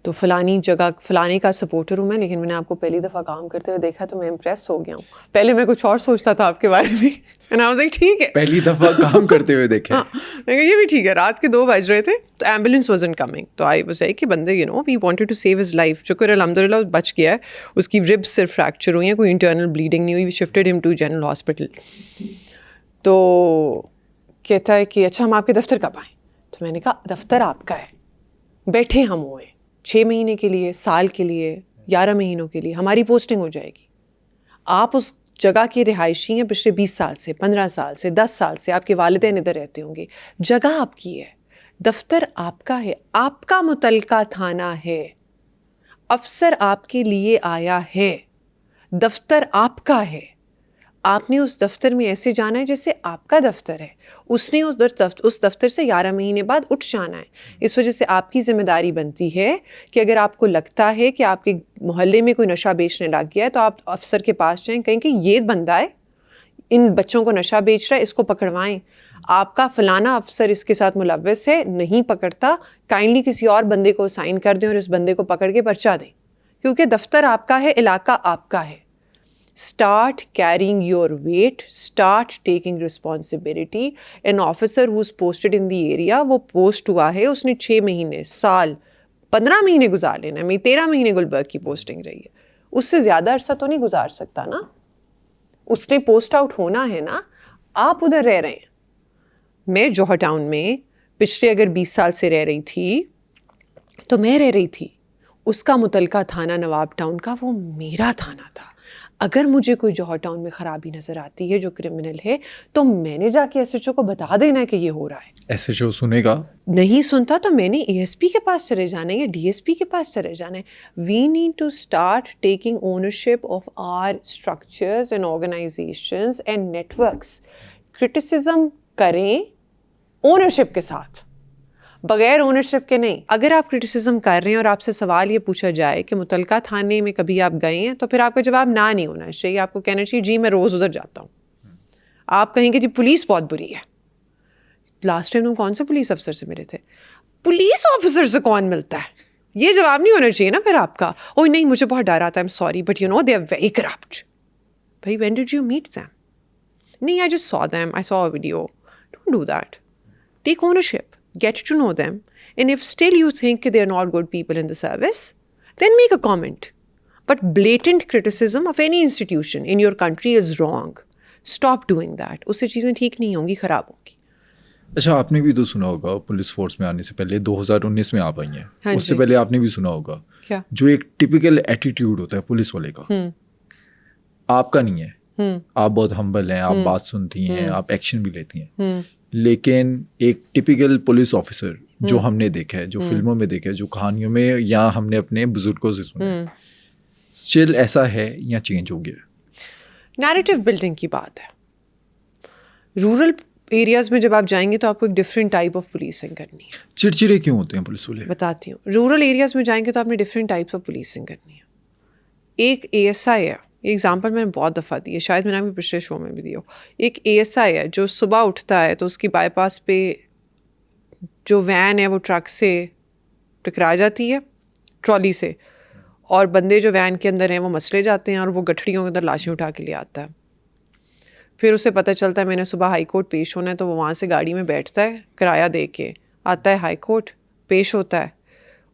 تو فلانی جگہ فلانے کا سپورٹر ہوں میں, لیکن میں نے آپ کو پہلی دفعہ کام کرتے ہوئے دیکھا تو میں امپریس ہو گیا ہوں. پہلے میں کچھ اور سوچتا تھا آپ کے بارے میں. And I was like, ٹھیک ہے, پہلی دفعہ کام کرتے ہوئے دیکھا. میں کہا یہ بھی ٹھیک ہے. رات کے 2 بج رہے تھے تو ایمبولینس wasn't coming. تو آئی واز لائک کہ بندے we wanted to save his life. شکر الحمد للہ بچ گیا ہے. اس کی ربس صرف فریکچر ہوئی ہیں, کوئی انٹرنل بلیڈنگ نہیں ہوئی. We shifted him to general hospital. تو کہتا ہے کہ اچھا ہم آپ کے دفتر کب آئیں؟ تو میں نے کہا دفتر آپ کا ہے, بیٹھے ہم ہوئے 6 مہینے کے لیے, سال کے لیے, 11 مہینوں کے لیے ہماری پوسٹنگ ہو جائے گی. آپ اس جگہ کے رہائشی ہیں پچھلے 20 سال سے, 15 سال سے, 10 سال سے. آپ کے والدین ادھر رہتے ہوں گے. جگہ آپ کی ہے, دفتر آپ کا ہے, آپ کا متعلقہ تھانہ ہے, افسر آپ کے لیے آیا ہے, دفتر آپ کا ہے. آپ نے اس دفتر میں ایسے جانا ہے جیسے آپ کا دفتر ہے. اس نے اس دفتر سے 11 مہینے بعد اٹھ جانا ہے. اس وجہ سے آپ کی ذمہ داری بنتی ہے کہ اگر آپ کو لگتا ہے کہ آپ کے محلے میں کوئی نشہ بیچنے لگ گیا ہے تو آپ افسر کے پاس جائیں, کہیں کہ یہ بندہ ہے ان بچوں کو نشہ بیچ رہا ہے, اس کو پکڑوائیں. آپ کا فلانا افسر اس کے ساتھ ملوث ہے, نہیں پکڑتا, کائنڈلی کسی اور بندے کو سائن کر دیں اور اس بندے کو پکڑ کے پرچہ دیں, کیونکہ دفتر آپ کا ہے, علاقہ آپ کا ہے. Start carrying your weight, start taking responsibility. An officer who's posted in the area, وہ پوسٹ ہوا ہے, اس نے 6 مہینے, سال, 15 مہینے گزار لینا ہے. میری 13 مہینے گلبرگ کی پوسٹنگ رہی ہے, اس سے زیادہ عرصہ تو نہیں گزار سکتا نا. اس نے پوسٹ آؤٹ ہونا ہے نا. آپ ادھر رہ رہے ہیں, میں جوہر ٹاؤن میں پچھلے اگر 20 سال سے رہ رہی تھی تو میں رہ رہی تھی. اس کا متعلقہ تھانہ نواب ٹاؤن کا وہ میرا تھانہ تھا. اگر مجھے کوئی جوہر ٹاؤن میں خرابی نظر آتی ہے جو کرمنل ہے تو میں نے جا کے ایس ایچ او کو بتا دینا ہے کہ یہ ہو رہا ہے. ایس ایچ او سنے گا, نہیں سنتا تو میں نے اے ایس پی کے پاس چلے جانا ہے یا ڈی ایس پی کے پاس چلے جانا ہے. We need to start taking ownership of our structures and organisations and networks. Criticism کریں اونرشپ کے ساتھ, بغیر اونرشپ کے نہیں. اگر آپ کرٹیسزم کر رہے ہیں اور آپ سے سوال یہ پوچھا جائے کہ متعلقہ تھانے میں کبھی آپ گئے ہیں, تو پھر آپ کا جواب نہ نہیں ہونا چاہیے. آپ کو کہنا چاہیے جی میں روز ادھر جاتا ہوں. آپ کہیں گے جی پولیس بہت بری ہے. لاسٹ ٹائم تم کون سے پولیس افسر سے ملے تھے؟ پولیس آفیسر سے کون ملتا ہے؟ یہ جواب نہیں ہونا چاہیے نا پھر آپ کا. او نہیں مجھے بہت ڈر آتا ہے, I am sorry but you know they are very corrupt. بھائی when did you meet them? نہیں I just saw them, I saw a video. Don't do that. Take ownership. Get to know them, and if still you think they are not good people in the service, then make a comment. But blatant criticism of any institution in your country is wrong. Stop doing that. اس سے چیزیں ٹھیک نہیں ہوں گی, خراب ہوں گی. اچھا آپ نے بھی تو سنا ہوگا پولیس فورس میں آنے سے پہلے 2019 میں آپ آئی ہیں, اس سے پہلے آپ نے بھی سنا ہوگا کیا جو ایک ٹپیکل ایٹیٹیوڈ ہوتا ہے پولیس والے کا, آپ کا نہیں ہے. آپ بہت ہمبل ہیں, آپ بات سنتی ہیں, آپ ایکشن بھی لیتی ہیں. لیکن ایک ٹپیکل پولیس آفیسر جو ہم نے دیکھا ہے, جو فلموں میں دیکھا ہے, جو کہانیوں میں یا ہم نے اپنے بزرگوں سے سنا ہے, اسٹل ایسا ہے یا چینج ہو گیا؟ نیریٹو بلڈنگ کی بات ہے. رورل ایریاز میں جب آپ جائیں گے تو آپ کو ایک ڈفرینٹ ٹائپ آف پولیسنگ کرنی ہے. چڑچڑے کیوں ہوتے ہیں پولیس والے؟ بتاتی ہوں. رورل ایریاز میں جائیں گے تو آپ نے ڈفرینٹ ٹائپس آف پولیسنگ کرنی ہے. ایک اے ایس آئی ہے, یہ ایگزامپل میں نے بہت دفعہ دی ہے, شاید میں نے ابھی پچھلے شو میں بھی دی ہو. ایک اے ایس آئی ہے جو صبح اٹھتا ہے تو اس کی بائی پاس پہ جو وین ہے وہ ٹرک سے ٹکرا جاتی ہے, ٹرالی سے, اور بندے جو وین کے اندر ہیں وہ مسلے جاتے ہیں اور وہ گٹھڑیوں کے اندر لاشیں اٹھا کے لے آتا ہے. پھر اسے پتہ چلتا ہے میں نے صبح ہائی کورٹ پیش ہونا ہے, تو وہ وہاں سے گاڑی میں بیٹھتا ہے, کرایہ دے کے آتا ہے ہائی کورٹ, پیش ہوتا ہے.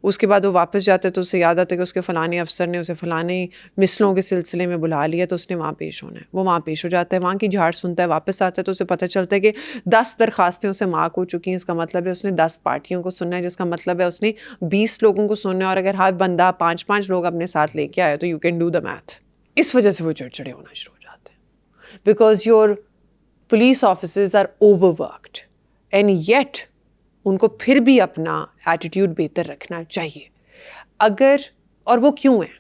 اس کے بعد وہ واپس جاتا ہے تو اسے یاد آتا ہے کہ اس کے فلانے افسر نے اسے فلانے مسلوں کے سلسلے میں بلا لیا تو اس نے وہاں پیش ہونا ہے. وہ وہاں پیش ہو جاتا ہے, وہاں کی جھاڑ سنتا ہے, واپس آتا ہے تو اسے پتہ چلتا ہے کہ 10 درخواستیں اسے مارک ہو چکی ہیں. اس کا مطلب ہے اس نے 10 پارٹیوں کو سننا ہے, جس کا مطلب ہے اس نے 20 لوگوں کو سننا ہے, اور اگر ہر بندہ 5-5 لوگ اپنے ساتھ لے کے آئے تو you can do the math. اس وجہ سے وہ چڑچڑے ہونا شروع ہو جاتے ہیں, because your police officers are over worked and yet ان کو پھر بھی اپنا ایٹیٹیوڈ بہتر رکھنا چاہیے. اگر, اور وہ کیوں ہیں,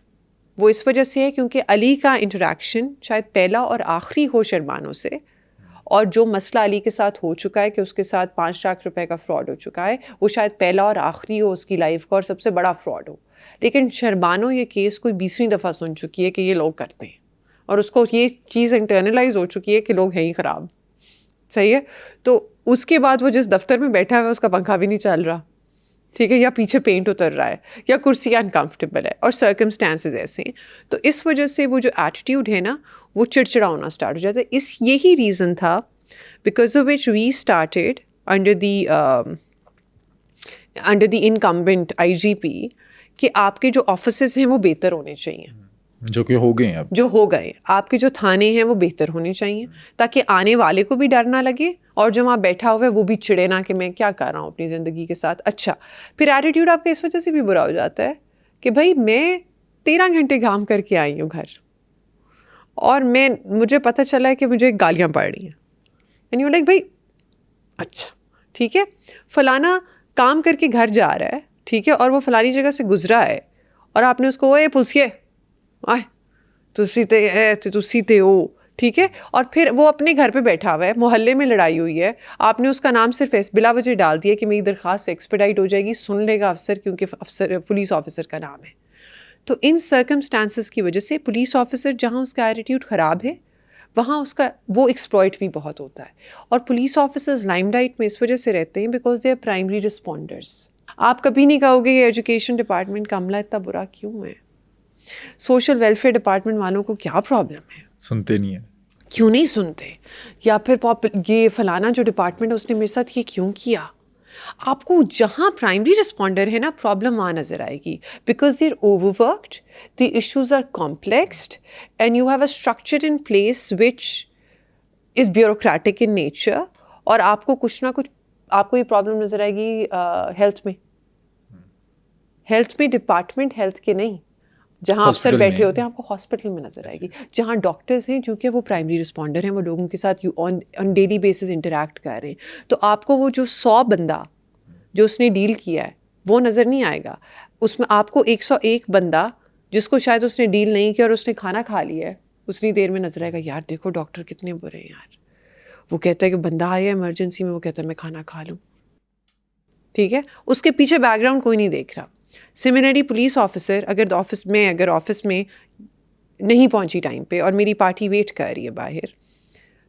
وہ اس وجہ سے ہے کیونکہ علی کا انٹریکشن شاید پہلا اور آخری ہو شربانوں سے, اور جو مسئلہ علی کے ساتھ ہو چکا ہے کہ اس کے ساتھ 5 لاکھ روپے کا فراڈ ہو چکا ہے, وہ شاید پہلا اور آخری ہو اس کی لائف کا اور سب سے بڑا فراڈ ہو. لیکن شربانوں یہ کیس کوئی 20ویں دفعہ سن چکی ہے کہ یہ لوگ کرتے ہیں, اور اس کو یہ چیز انٹرنلائز ہو چکی ہے کہ لوگ ہیں ہی خراب. صحیح ہے. تو اس کے بعد وہ جس دفتر میں بیٹھا ہوا ہے اس کا پنکھا بھی نہیں چل رہا, ٹھیک ہے, یا پیچھے پینٹ اتر رہا ہے, یا کرسی انکمفرٹیبل ہے, اور سرکمسٹانسز ایسے ہیں. تو اس وجہ سے وہ جو ایٹیٹیوڈ ہے نا وہ چڑچڑا ہونا اسٹارٹ ہو جاتا ہے. یہی ریزن تھا because of which we started under the incumbent IGP کہ آپ کے جو آفیسز ہیں وہ بہتر ہونے چاہیے, جو کہ ہو گئے ہیں اب, جو ہو گئے. آپ کے جو تھانے ہیں وہ بہتر ہونے چاہیے تاکہ آنے والے کو بھی ڈر نہ لگے, اور جو وہاں بیٹھا ہوا ہے وہ بھی چڑے نہ کہ میں کیا کر رہا ہوں اپنی زندگی کے ساتھ. اچھا, پھر ایٹیٹیوڈ آپ کا اس وجہ سے بھی برا ہو جاتا ہے کہ بھائی میں 13 گھنٹے کام کر کے آئی ہوں گھر, اور مجھے پتہ چلا ہے کہ مجھے گالیاں پڑ رہی ہیں, اینڈ یو لائک بھائی اچھا ٹھیک ہے, فلانا کام کر کے گھر جا رہا ہے, ٹھیک ہے, اور وہ فلانی جگہ سے گزرا ہے, اور آپ نے اس کو اے پلسیے آئے تو سیتے ہو, ٹھیک ہے, اور پھر وہ اپنے گھر پہ بیٹھا ہوا ہے, محلے میں لڑائی ہوئی ہے, آپ نے اس کا نام صرف بلا وجہ ڈال دیا کہ میری درخواست ایکسپیڈائٹ ہو جائے گی, سن لے گا افسر کیونکہ پولیس آفیسر کا نام ہے. تو ان سرکمسٹانسز کی وجہ سے پولیس آفیسر جہاں اس کا ایٹیٹیوڈ خراب ہے وہاں اس کا وہ ایکسپلائٹ بھی بہت ہوتا ہے. اور پولیس آفیسرز لائم لائٹ میں اس وجہ سے رہتے ہیں بیکاز دے آر پرائمری رسپونڈرز. آپ کبھی نہیں کہو گے یہ ایجوکیشن ڈپارٹمنٹ کا عملہ اتنا برا کیوں ہے, سوشل ویلفیئر ڈپارٹمنٹ والوں کو کیا پرابلم ہے, سنتے نہیں ہیں, کیوں نہیں سنتے, یا پھر یہ فلانا جو ڈپارٹمنٹ ہے اس نے میرے ساتھ یہ کیوں کیا. آپ کو جہاں پرائمری رسپونڈر ہے نا پرابلم وہاں نظر آئے گی because they are over worked, the issues are complexed, and you have a structure in place which is bureaucratic in nature. اور آپ کو کچھ نہ کچھ آپ کو یہ پرابلم نظر آئے گی ہیلتھ میں ڈپارٹمنٹ ہیلتھ کے نہیں, جہاں افسر بیٹھے ہوتے ہیں آپ کو ہاسپٹل میں نظر آئے گی, جہاں ڈاکٹرز ہیں جو کہ وہ پرائمری رسپونڈر ہیں, وہ لوگوں کے ساتھ آن ڈیلی بیسس انٹریکٹ کر رہے ہیں. تو آپ کو وہ جو 100 بندہ جو اس نے ڈیل کیا ہے وہ نظر نہیں آئے گا, اس میں آپ کو 101 بندہ جس کو شاید اس نے ڈیل نہیں کیا اور اس نے کھانا کھا لیا ہے اتنی دیر میں نظر آئے گا, یار دیکھو ڈاکٹر کتنے برے ہیں یار, وہ کہتا ہے کہ بندہ آیا ایمرجنسی میں, وہ کہتا ہے میں کھانا کھا لوں, ٹھیک ہے, اس کے پیچھے بیک گراؤنڈ کوئی نہیں دیکھ رہا. سملرلی پولیس آفیسر اگر آفس میں نہیں پہنچی ٹائم پہ اور میری پارٹی ویٹ کر رہی ہے باہر,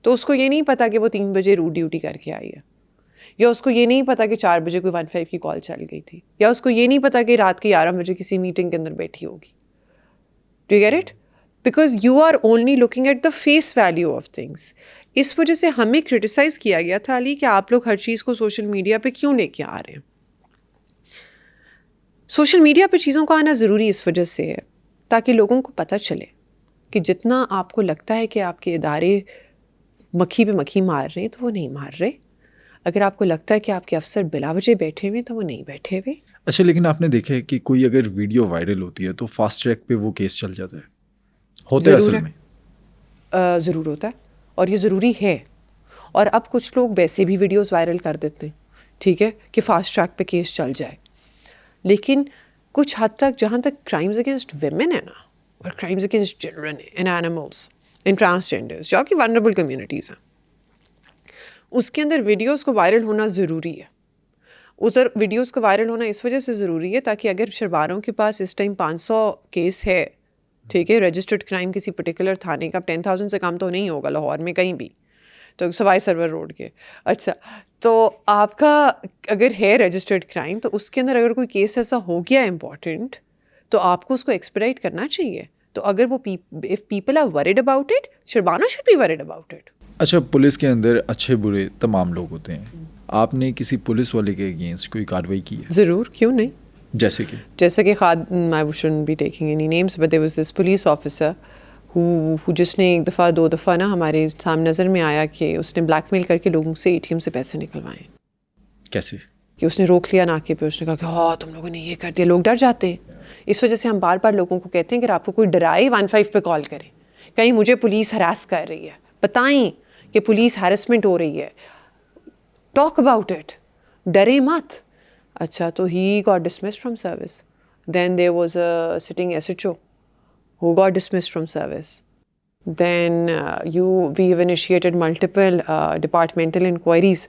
تو اس کو یہ نہیں پتا کہ وہ 3 بجے روٹ ڈیوٹی کر کے آئی ہے, یا اس کو یہ نہیں پتا کہ 4 بجے کوئی 15 کی کال چل گئی تھی, یا اس کو یہ نہیں پتا کہ رات کے 11 بجے کسی میٹنگ کے اندر بیٹھی ہوگی. Do you get it? Because you are only looking at the face value of things. اس وجہ سے ہمیں کرٹیسائز کیا گیا تھا علی کہ آپ لوگ ہر چیز کو سوشل میڈیا پہ کیوں لے کے آ رہے ہیں. سوشل میڈیا پہ چیزوں کا آنا ضروری اس وجہ سے ہے تاکہ لوگوں کو پتہ چلے کہ جتنا آپ کو لگتا ہے کہ آپ کے ادارے مکھی پہ مکھی مار رہے ہیں تو وہ نہیں مار رہے. اگر آپ کو لگتا ہے کہ آپ کے افسر بلا وجہ بیٹھے ہوئے تو وہ نہیں بیٹھے ہوئے. اچھا, لیکن آپ نے دیکھا ہے کہ کوئی اگر ویڈیو وائرل ہوتی ہے تو فاسٹ ٹریک پہ وہ کیس چل جاتا ہے, ہوتا ہے اصل میں ضرور ہوتا ہے, اور یہ ضروری ہے. اور اب کچھ لوگ ویسے بھی ویڈیوز وائرل کر دیتے ہیں, ٹھیک ہے, کہ فاسٹ ٹریک پہ کیس چل جائے. لیکن کچھ حد تک جہاں تک کرائمز اگینسٹ ویمن ہے نا, اور crimes against children and animals and transgenders جو کہ ونربل کمیونٹیز ہیں, اس کے اندر ویڈیوز کو وائرل ہونا ضروری ہے. ادھر ویڈیوز کو وائرل ہونا اس وجہ سے ضروری ہے تاکہ اگر شربانوں کے پاس اس ٹائم 500 کیس ہے, ٹھیک ہے, رجسٹرڈ کرائم کسی پرٹیکولر تھانے کا 10,000 سے کم تو نہیں ہوگا لاہور میں کہیں بھی, تو سوائے سرور روڈ کے. اچھا, تو آپ کا اگر ہے رجسٹرڈ کرائم تو اس کے اندر اگر کوئی کیس ایسا ہو گیا امپورٹنٹ تو آپ کو اس کو ایکسپیڈائٹ کرنا چاہیے. تو اگر وہ if people are worried about it, شربانہ should be worried about it. اچھا, پولیس کے اندر اچھے برے تمام لوگ ہوتے ہیں. آپ نے کسی پولیس والے کے اگینسٹ کوئی کارروائی کی ہے؟ ضرور, کیوں نہیں. جیسے کہ I shouldn't be taking any names, but there was this police officer who جس نے 1-2 دفعہ نا ہمارے سامنے نظر میں آیا کہ اس نے بلیک میل کر کے لوگوں سے ATM سے پیسے نکلوائے. کیسے؟ کہ اس نے روک لیا ناکے پہ, اس نے کہا کہ ہاں تم لوگوں نے یہ کر دیا. لوگ ڈر جاتے ہیں. اس وجہ سے ہم بار بار لوگوں کو کہتے ہیں کہ آپ کو کوئی ڈرائے 15 پہ کال کریں, کہیں مجھے پولیس ہراس کر رہی ہے, بتائیں کہ پولیس ہیرسمنٹ ہو رہی ہے, ٹاک اباؤٹ اٹ, ڈرے مت. اچھا, تو he got dismissed from service. Then there was a sitting SHO who got dismissed from service. Then we have initiated multiple departmental inquiries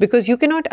because you cannot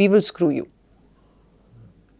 we will screw you.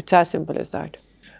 it's as simple as that.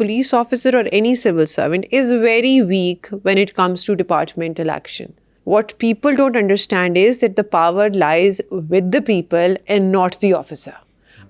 police officer or any civil servant is very weak when it comes to departmental action. What people don't understand is that the power lies with the people and not the officer.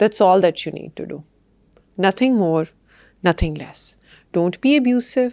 That's all that you need to do. Nothing more, nothing less. Don't be abusive,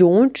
Don't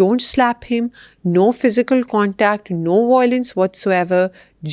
Don't slap him, no physical contact, no violence whatsoever.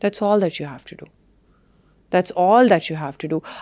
That's all that you have to do. That's all that you have to do.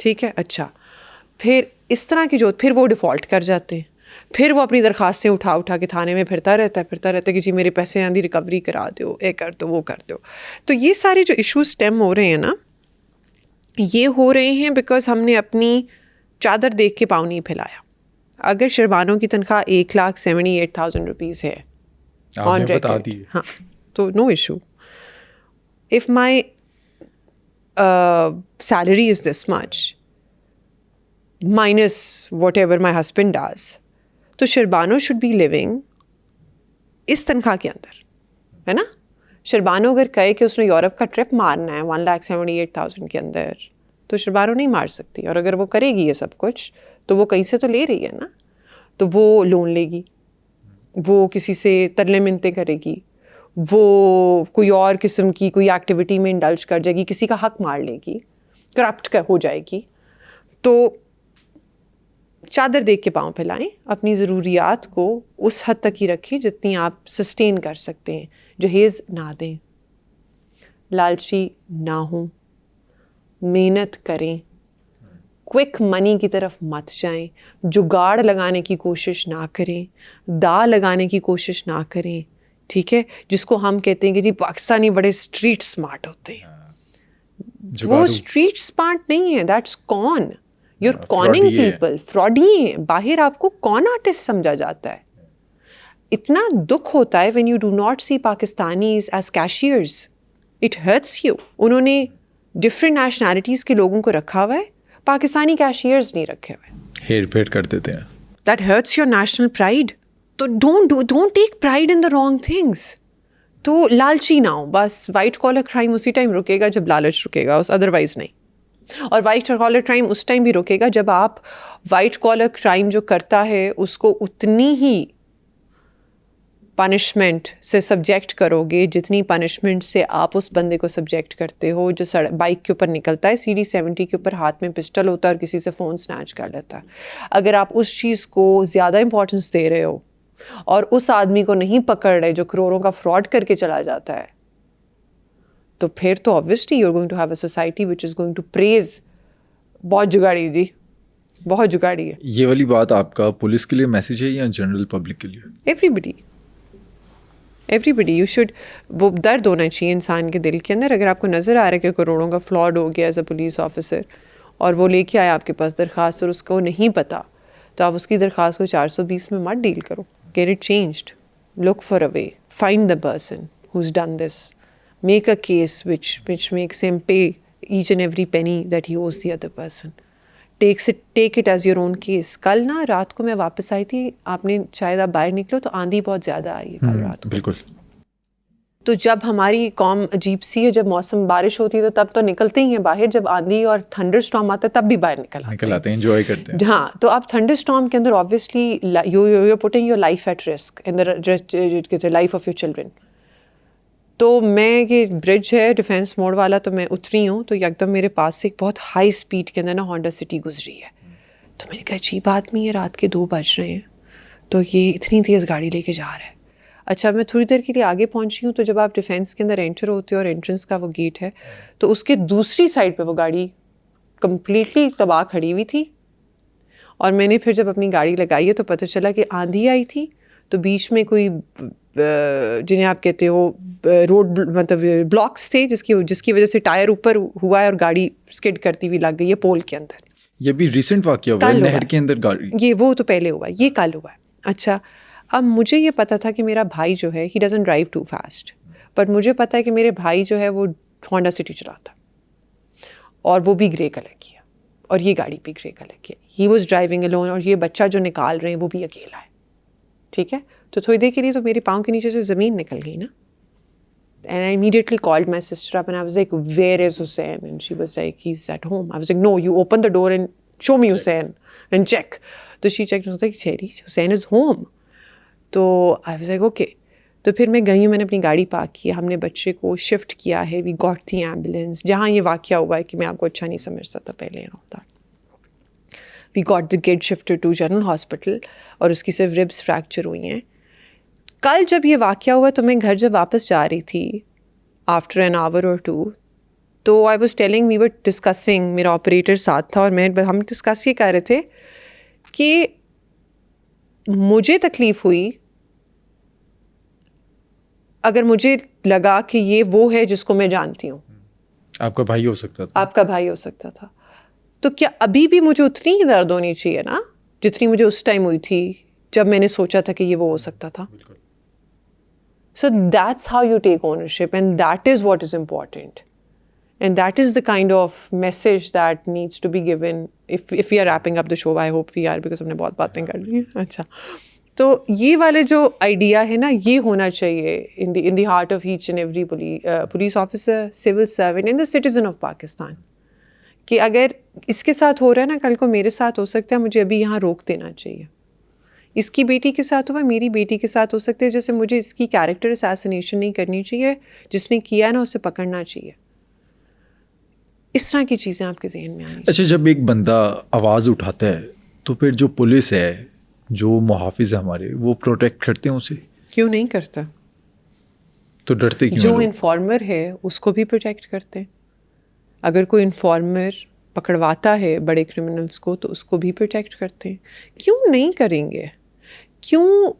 ٹھیک ہے. اچھا پھر اس طرح کی جو پھر وہ default کر جاتے ہیں, پھر وہ اپنی درخواستیں اٹھا کے تھانے میں پھرتا رہتا ہے کہ جی میرے پیسے آندھی ریکوری کرا دو, اے کر دو وہ کر دو. تو یہ سارے جو ایشوز اسٹیم ہو رہے ہیں نا, یہ ہو رہے ہیں بیکاز ہم نے اپنی چادر دیکھ کے پاؤں نہیں پھیلایا. اگر شربانوں کی تنخواہ 1,78,000 روپیز ہے آن ریکارڈ, ہاں, تو no issue. If my salary is this much minus whatever my husband does, تو شربانو should be living اس تنخواہ کے اندر, ہے نا. شربانو اگر کہے کہ اس نے یورپ کا ٹرپ مارنا ہے 1,78,000 کے اندر, تو شربانو نہیں مار سکتی. اور اگر وہ کرے گی یہ سب کچھ تو وہ کہیں سے تو لے رہی ہے نا, تو وہ لون لے گی, وہ کسی سے ترلے منتیں کرے گی, وہ کوئی اور قسم کی کوئی ایکٹیویٹی میں انڈلج کر جائے گی, کسی کا حق مار لے گی, کرپٹ ہو جائے گی. تو چادر دیکھ کے پاؤں پھیلائیں, اپنی ضروریات کو اس حد تک ہی رکھیں جتنی آپ سسٹین کر سکتے ہیں. جہیز نہ دیں, لالچی نہ ہوں, محنت کریں, کوئک منی کی طرف مت جائیں, جگاڑ لگانے کی کوشش نہ کریں, دا لگانے کی کوشش نہ کریں. ٹھیک ہے, جس کو ہم کہتے ہیں کہ جی پاکستانی بڑے اسٹریٹ اسمارٹ ہوتے ہیں, وہ اسٹریٹ اسمارٹ نہیں ہے, دیٹس کون. یو آر کاننگ پیپل, فراڈی ہیں. باہر آپ کو کون آرٹسٹ سمجھا جاتا ہے. اتنا دکھ ہوتا ہے when you do not see Pakistanis as cashiers, it hurts you. انہوں نے ڈفرینٹ نیشنلٹیز کے لوگوں کو رکھا ہوا ہے, پاکستانی کیشیئرز نہیں رکھے ہوئے, ہیر پھیر کر دیتے ہیں. That hurts your national pride. تو don't take pride in the wrong things. تو لالچی نہ ہو, بس وائٹ کالر کرائم اسی ٹائم رکے گا جب لالچ رکے گا, ادروائز نہیں. اور وائٹ کالر کرائم اس ٹائم بھی رکے گا جب آپ وائٹ کالر کرائم جو کرتا ہے اس کو اتنی ہی پنشمنٹ سے سبجیکٹ کرو گے جتنی پنشمنٹ سے آپ اس بندے کو سبجیکٹ کرتے ہو جو بائک کے اوپر نکلتا ہے, CD70 کے اوپر ہاتھ میں پسٹل ہوتا ہے اور کسی سے فون سنیچ کر لیتا ہے. اگر آپ اس چیز کو زیادہ امپورٹنس دے رہے ہو اور اس آدمی کو نہیں پکڑ رہے جو کروڑوں کا فراڈ کر کے چلا جاتا ہے, تو پھر تو obviously you're going to have a society which is going to praise. بہت جگاڑی جی, بہت جگاڑی ہے. یہ والی بات آپ کا پولیس کے لیے میسیج ہے یا جنرل پبلک کے لیے؟ Everybody you should. وہ درد ہونا چاہیے انسان کے دل کے اندر. اگر آپ کو نظر آ رہا ہے کہ کروڑوں کا فراڈ ہو گیا ایز اے پولیس آفیسر, اور وہ لے کے آیا آپ کے پاس درخواست اور اس کو نہیں پتا, تو آپ اس کی درخواست کو 420 میں مت ڈیل کرو. Get it changed. Look for a way. Find the person who's done this. Make a case which makes him pay each and every penny that he owes the other person. Take it as your own case. کل نا رات کو میں واپس آئی تھی, آپ نے شاید آپ باہر نکلو تو آندھی بہت زیادہ آئی ہے کل رات کو. بالکل. تو جب ہماری قوم عجیب سی ہے, جب موسم بارش ہوتی ہے تو تب تو نکلتے ہی ہیں باہر, جب آندھی اور تھنڈر اسٹارم آتا ہے تب بھی باہر نکل آتے ہیں, انجوائے کرتے ہیں. ہاں, تو آپ تھنڈر اسٹارم کے اندر obviously you putting your life at risk in the life of your children. تو میں یہ برج ہے ڈیفینس موڑ والا, تو میں اتری ہوں تو یکدم میرے پاس سے ایک بہت ہائی اسپیڈ کے اندر نا ہونڈا سٹی گزری ہے. تو میں نے کہا عجیب آدمی ہے, رات کے 2 بج رہے ہیں تو یہ اتنی تیز گاڑی لے کے جا رہا ہے. اچھا میں تھوڑی دیر کے لیے آگے پہنچی ہوں, تو جب آپ ڈیفینس کے اندر انٹر ہوتے ہو اور انٹرنس کا وہ گیٹ ہے, تو اس کے دوسری سائڈ پہ وہ گاڑی کمپلیٹلی تباہ کھڑی ہوئی تھی. اور میں نے پھر جب اپنی گاڑی لگائی ہے تو پتہ چلا کہ آندھی آئی تھی, تو بیچ میں کوئی جنہیں آپ کہتے ہو روڈ مطلب بلاکس تھے جس کی وجہ سے ٹائر اوپر ہوا ہے اور گاڑی اسکڈ کرتی ہوئی لگ گئی ہے پول کے اندر. یہ بھی ریسنٹ واقعہ ہوا ہے نہر کے اندر گاڑی, یہ وہ تو پہلے ہوا, یہ کل ہوا ہے. اچھا اب مجھے یہ پتا تھا کہ میرا بھائی جو ہے he doesn't drive too fast, but مجھے پتا ہے کہ میرے بھائی جو ہے وہ ہونڈا سٹی چلاتا اور وہ بھی گرے کلر کی ہے اور یہ گاڑی بھی گرے کلر کی ہے. ہی واز ڈرائیونگ الون, اور یہ بچہ جو نکال رہے ہیں وہ بھی اکیلا ہے. ٹھیک ہے, تو تھوڑی دیر کے لیے تو میرے پاؤں کے نیچے سے زمین نکل گئی نا. And I immediately called my sister up and I was like, where is Hussein? And she was like, he's at home. I was like, no, you open the door and show me Hussein and check. So she checked and was like, Cherry, Hussein is home. تو I was like, okay. تو پھر میں گئی ہوں, میں نے اپنی گاڑی پارک کی, ہم نے بچے کو شفٹ کیا ہے, وی گاٹ دی ایمبولینس. جہاں یہ واقعہ ہوا ہے کہ میں آپ کو اچھا نہیں سمجھتا تھا پہلے ہوتا, we got the kid shifted to general hospital, اور اس کی صرف ربس فریکچر ہوئی ہیں. کل جب یہ واقعہ ہوا تو میں گھر جب واپس جا رہی تھی آفٹر این آور اور 2, تو I was telling we were discussing, میرا آپریٹر ساتھ تھا اور ہم ڈسکس یہ کر رہے تھے کہ مجھے تکلیف ہوئی اگر مجھے لگا کہ یہ وہ ہے جس کو میں جانتی ہوں. آپ کا بھائی ہو سکتا تھا. آپ کا بھائی ہو سکتا تھا. تو کیا ابھی بھی مجھے اتنی ہی درد ہونی چاہیے نا جتنی مجھے اس ٹائم ہوئی تھی جب میں نے سوچا تھا کہ یہ وہ ہو سکتا تھا. So that's how you take ownership, and that is what is important. And that is the kind of message that needs to be given. If we are wrapping up the show, I hope we are, because ہم نے بہت باتیں کر لی. اچھا, تو یہ والے جو آئیڈیا ہے نا, یہ ہونا چاہیے in the heart of each and every police officer, civil servant and the citizen of Pakistan. کہ اگر اس کے ساتھ ہو رہا ہے نا, کل کو میرے ساتھ ہو سکتا ہے, مجھے ابھی یہاں روک دینا چاہیے. اس کی بیٹی کے ساتھ ہوا, میری بیٹی کے ساتھ ہو سکتے ہیں. جیسے مجھے اس کی کیریکٹر اسیسینیشن نہیں کرنی چاہیے, جس نے کیا ہے نا اسے پکڑنا چاہیے. اس طرح کی چیزیں آپ کے ذہن میں آئیں. اچھا, جب ایک بندہ آواز اٹھاتا ہے تو پھر جو پولیس ہے, جو محافظ ہے ہمارے, وہ پروٹیکٹ کرتے ہیں اسے؟ کیوں نہیں کرتا؟ تو ڈرتے کیوں؟ جو انفارمر ہے اس کو بھی پروٹیکٹ کرتے ہیں. اگر کوئی انفارمر پکڑواتا ہے بڑے کرمنلس کو تو اس کو بھی پروٹیکٹ کرتے ہیں. کیوں نہیں کریں گے؟ کیوں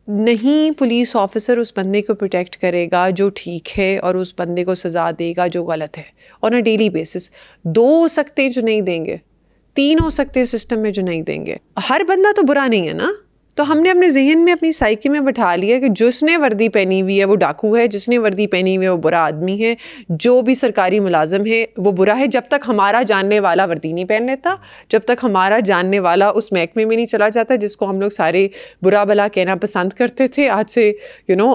نہیں پولیس آفیسر اس بندے کو پروٹیکٹ کرے گا جو ٹھیک ہے اور اس بندے کو سزا دے گا جو غلط ہے آن اے ڈیلی بیسس؟ 2 ہو سکتے ہیں جو نہیں دیں گے, 3 ہو سکتے ہیں سسٹم میں جو نہیں دیں گے. ہر بندہ تو برا نہیں ہے نا. تو ہم نے اپنے ذہن میں اپنی سائیکی میں بٹھا لیا کہ جس نے وردی پہنی ہوئی ہے وہ ڈاکو ہے, جس نے وردی پہنی ہوئی ہے وہ برا آدمی ہے, جو بھی سرکاری ملازم ہے وہ برا ہے. جب تک ہمارا جاننے والا وردی نہیں پہن لیتا, جب تک ہمارا جاننے والا اس محکمے میں نہیں چلا جاتا جس کو ہم لوگ سارے برا بلا کہنا پسند کرتے تھے آج سے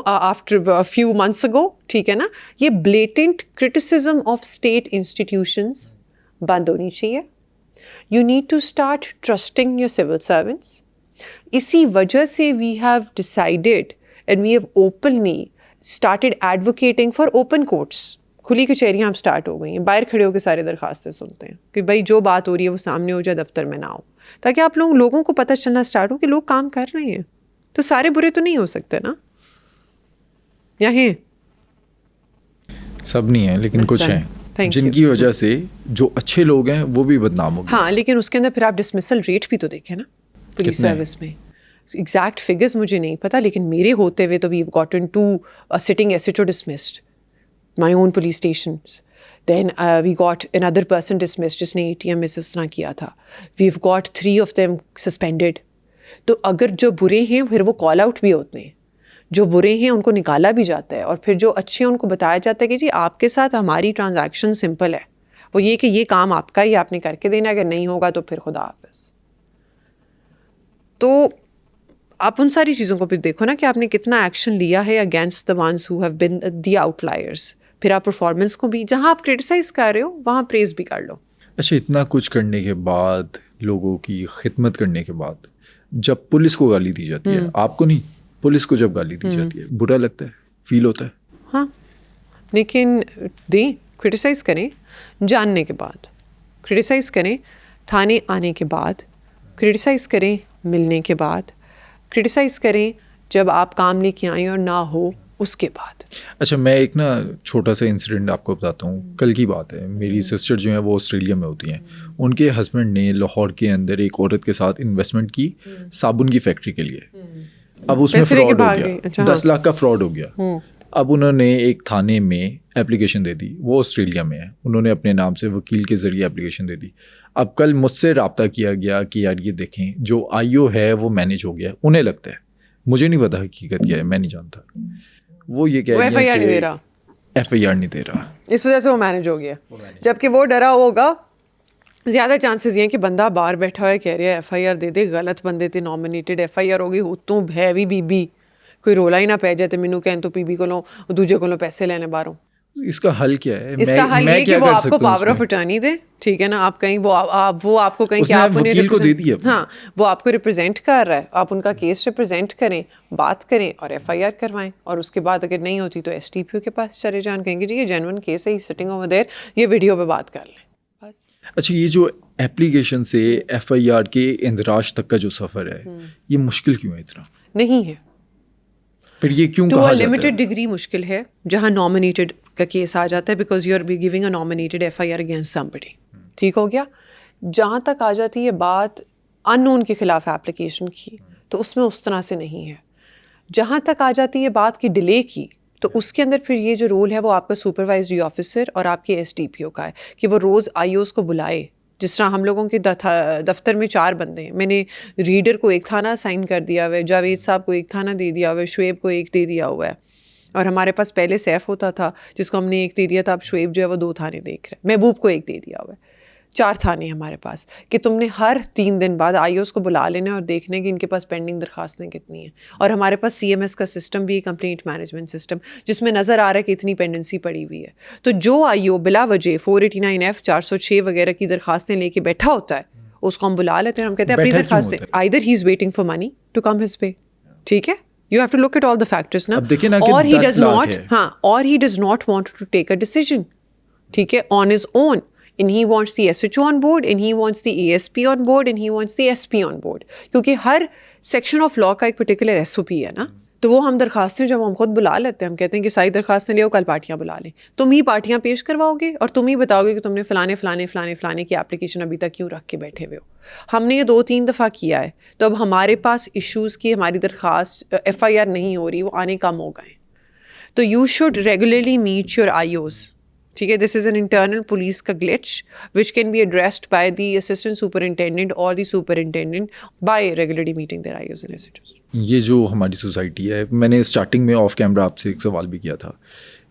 آفٹر فیو منتھس اگو, ٹھیک ہے نا. یہ blatant criticism of state institutions بند ہونی چاہیے. You need to start trusting your civil servants. اسی وجہ سے we have decided and we have openly started advocating for open courts. کھلی کچہریاں اب اسٹارٹ ہو گئی ہیں, باہر کھڑے ہو کے سارے درخواستیں سنتے ہیں کہ بھائی جو بات ہو رہی ہے وہ سامنے ہو جائے, دفتر میں نہ ہو, تاکہ آپ لوگوں کو پتہ چلنا اسٹارٹ ہو کہ لوگ کام کر رہے ہیں. تو سارے برے تو نہیں ہو سکتے نا, یا ہیں؟ سب نہیں ہیں, لیکن کچھ ہیں جن کی وجہ سے جو اچھے لوگ ہیں وہ بھی بدنام ہو گئے. ہاں, لیکن اس کے اندر پھر آپ ڈسمسل ریٹ بھی تو دیکھیں نا پولیس سروس میں. ایگزیکٹ فگرز مجھے نہیں پتہ, لیکن میرے ہوتے ہوئے تو we have gotten 2 sitting S H O dismissed, my own police stations. Then we got another person dismissed جس نے ATM میں سے اس طرح کیا تھا. We have got 3 of them suspended. تو اگر جو برے ہیں پھر وہ کال آؤٹ بھی ہوتے ہیں, جو برے ہیں ان کو نکالا بھی جاتا ہے, اور پھر جو اچھے ہیں ان کو بتایا جاتا ہے کہ جی آپ کے ساتھ ہماری ٹرانزیکشن سمپل ہے, وہ یہ کہ یہ کام آپ کا ہی آپ نے کر کے دینا, اگر نہیں ہوگا تو پھر خدا حافظ. تو آپ ان ساری چیزوں کو بھی دیکھو نا کہ آپ نے کتنا ایکشن لیا ہے against the ones who have been the out lawyers. پھر آپ پرفارمنس کو بھی, جہاں آپ کرٹیسائز کر رہے ہو وہاں پریز بھی کر لو. اچھا, اتنا کچھ کرنے کے بعد, لوگوں کی خدمت کرنے کے بعد, جب پولیس کو گالی دی جاتی ہے, آپ کو نہیں, پولیس کو جب گالی دی جاتی ہے, برا لگتا ہے, فیل ہوتا ہے؟ ہاں, لیکن دیں, کرٹیسائز کریں جاننے کے بعد, کرٹیسائز کریں تھانے آنے کے بعد, کرٹیسائز کریں ملنے کے بعد, کرٹیسائز کریں جب آپ کام لے کے آئیں اور نہ ہو اس کے بعد. اچھا, میں ایک نا چھوٹا سا انسیڈنٹ آپ کو بتاتا ہوں. کل کی بات ہے, میری سسٹر جو ہیں وہ آسٹریلیا میں ہوتی ہیں. ان کے ہسبینڈ نے لاہور کے اندر ایک عورت کے ساتھ انویسٹمنٹ کی صابن کی فیکٹری کے لیے. اب اس میں فراڈ ہو گیا, 10 لاکھ کا فراڈ ہو گیا. اب انہوں نے ایک تھانے میں اپلیکیشن دے دی, وہ آسٹریلیا میں ہے, انہوں نے اپنے نام سے وکیل کے ذریعے اپلیکیشن دے دی. اب کل مجھ سے رابطہ کیا گیا کہ یار یہ دیکھیں جو IO ہے وہ مینیج ہو گیا. انہیں لگتا ہے, مجھے نہیں پتا حقیقت کیا ہے, میں نہیں جانتا. وہ یہ کہہ رہے ہیں کہ FIR نہیں دے رہا, اس وجہ سے وہ مینیج ہو گیا. جبکہ وہ ڈرا ہوگا, زیادہ چانسز یہ ہیں کہ بندہ باہر بیٹھا ہوا کہہ رہا ہے FIR دے دے, غلط بندے تھے نامینیٹڈ, FIR ہوگی اتوں ہے بھی بی کوئی رولا ہی نہ پہ جائے, مینوں کہیں تو PB کو دوجے کو پیسے لینے باہروں. اس کا حل کیا ہے؟ اس کا حل یہ کہ وہ آپ کو پاور آف اٹارنی دے, ٹھیک ہے نا. آپ کہیں وہ آپ کو کہیں کہ آپ وکیل کو دے دیا, ہاں وہ آپ کو ریپرزینٹ کر رہا ہے, آپ ان کا کیس ریپرزینٹ کریں, بات کریں اور FIR کروائیں. اور اس کے بعد اگر نہیں ہوتی تو STPO کے پاس چلے جان, کہیں گے جی یہ جینوئن کیس ہے, سٹنگ اوور دیر, یہ ویڈیو پہ بات کر لیں بس. اچھا, یہ جو اپلیکیشن سے FIR کے اندراج تک کا جو سفر ہے, یہ مشکل کیوں ہے اتنا؟ نہیں ہے, پھر یہ کیوں ٹو کہا اے جاتا ہے؟ لمیٹڈ ڈگری مشکل ہے. جہاں نامینیٹڈ کا کیس آ جاتا ہے because you are be giving a nominated FIR against somebody. ٹھیک ہو گیا. جہاں تک آ جاتی ہے بات ان نون کے خلاف اپلیکیشن کی, تو اس میں اس طرح سے نہیں ہے. جہاں تک آ جاتی ہے بات کی ڈیلے کی, تو اس کے اندر پھر یہ جو رول ہے وہ آپ کا سپروائزری آفیسر اور آپ کے SDPO کا ہے کہ وہ روز IOs کو بلائے. جس طرح ہم لوگوں کے دفتر میں 4 بندے ہیں, میں نے ریڈر کو ایک تھانہ اسائن کر دیا ہوا ہے, جاوید صاحب کو ایک تھانہ دے دیا ہوا ہے, شعیب کو ایک دے دیا ہوا ہے, اور ہمارے پاس پہلے سیف ہوتا تھا جس کو ہم نے ایک دے دیا تھا. اب شعیب جو ہے وہ 2 تھانے دیکھ رہے ہیں, محبوب کو ایک دے دیا ہوا ہے. 4 تھانے ہمارے پاس کہ تم نے ہر 3 دن بعد IOs کو بلا لینا اور دیکھنے کہ ان کے پاس پینڈنگ درخواستیں کتنی ہیں. اور ہمارے پاس CMS کا سسٹم بھی, کمپلینٹ مینجمنٹ سسٹم, جس میں نظر آ رہا ہے کہ اتنی پینڈنسی پڑی ہوئی ہے. تو جو IO بلا وجہ 489F 406 وغیرہ کی درخواستیں لے کے بیٹھا ہوتا ہے, اس کو ہم بلا لیتے ہیں اور ہم کہتے ہیں اپنی درخواستیں, either he is waiting for money to come his way. ٹھیک ہے, you have to look at all the factors نا. اور he does not, ہاں, اور he does not want to take a decision. ٹھیک ہے, on his own. And he wants the SHO on board, and he wants the ASP on board, and he wants the SP on board. کیونکہ ہر section of law کا ایک particular SOP ہے نا. تو وہ ہم درخواستیں جب ہم خود بلا لیتے ہیں, ہم کہتے ہیں کہ ساری درخواستیں لے, کل پارٹیاں بلا لیں. تم ہی پارٹیاں پیش کرواؤ گے اور تم ہی بتاؤ گے کہ تم نے فلانے کی اپلیکیشن ابھی تک کیوں رکھ کے بیٹھے ہوئے ہو. ہم نے یہ 2-3 دفعہ کیا ہے, تو اب ہمارے پاس ایشوز کی ہماری درخواست FIR نہیں ہو رہی, وہ آنے کم ہو گئے. تو you should regularly meet your IOs. ٹھیک ہے, this is an internal police کا glitch which can be addressed by the assistant superintendent اور the superintendent by regularly meeting their IOs and SHOs. یہ جو ہماری سوسائٹی ہے, میں نے اسٹارٹنگ میں آف کیمرہ آپ سے ایک سوال بھی کیا تھا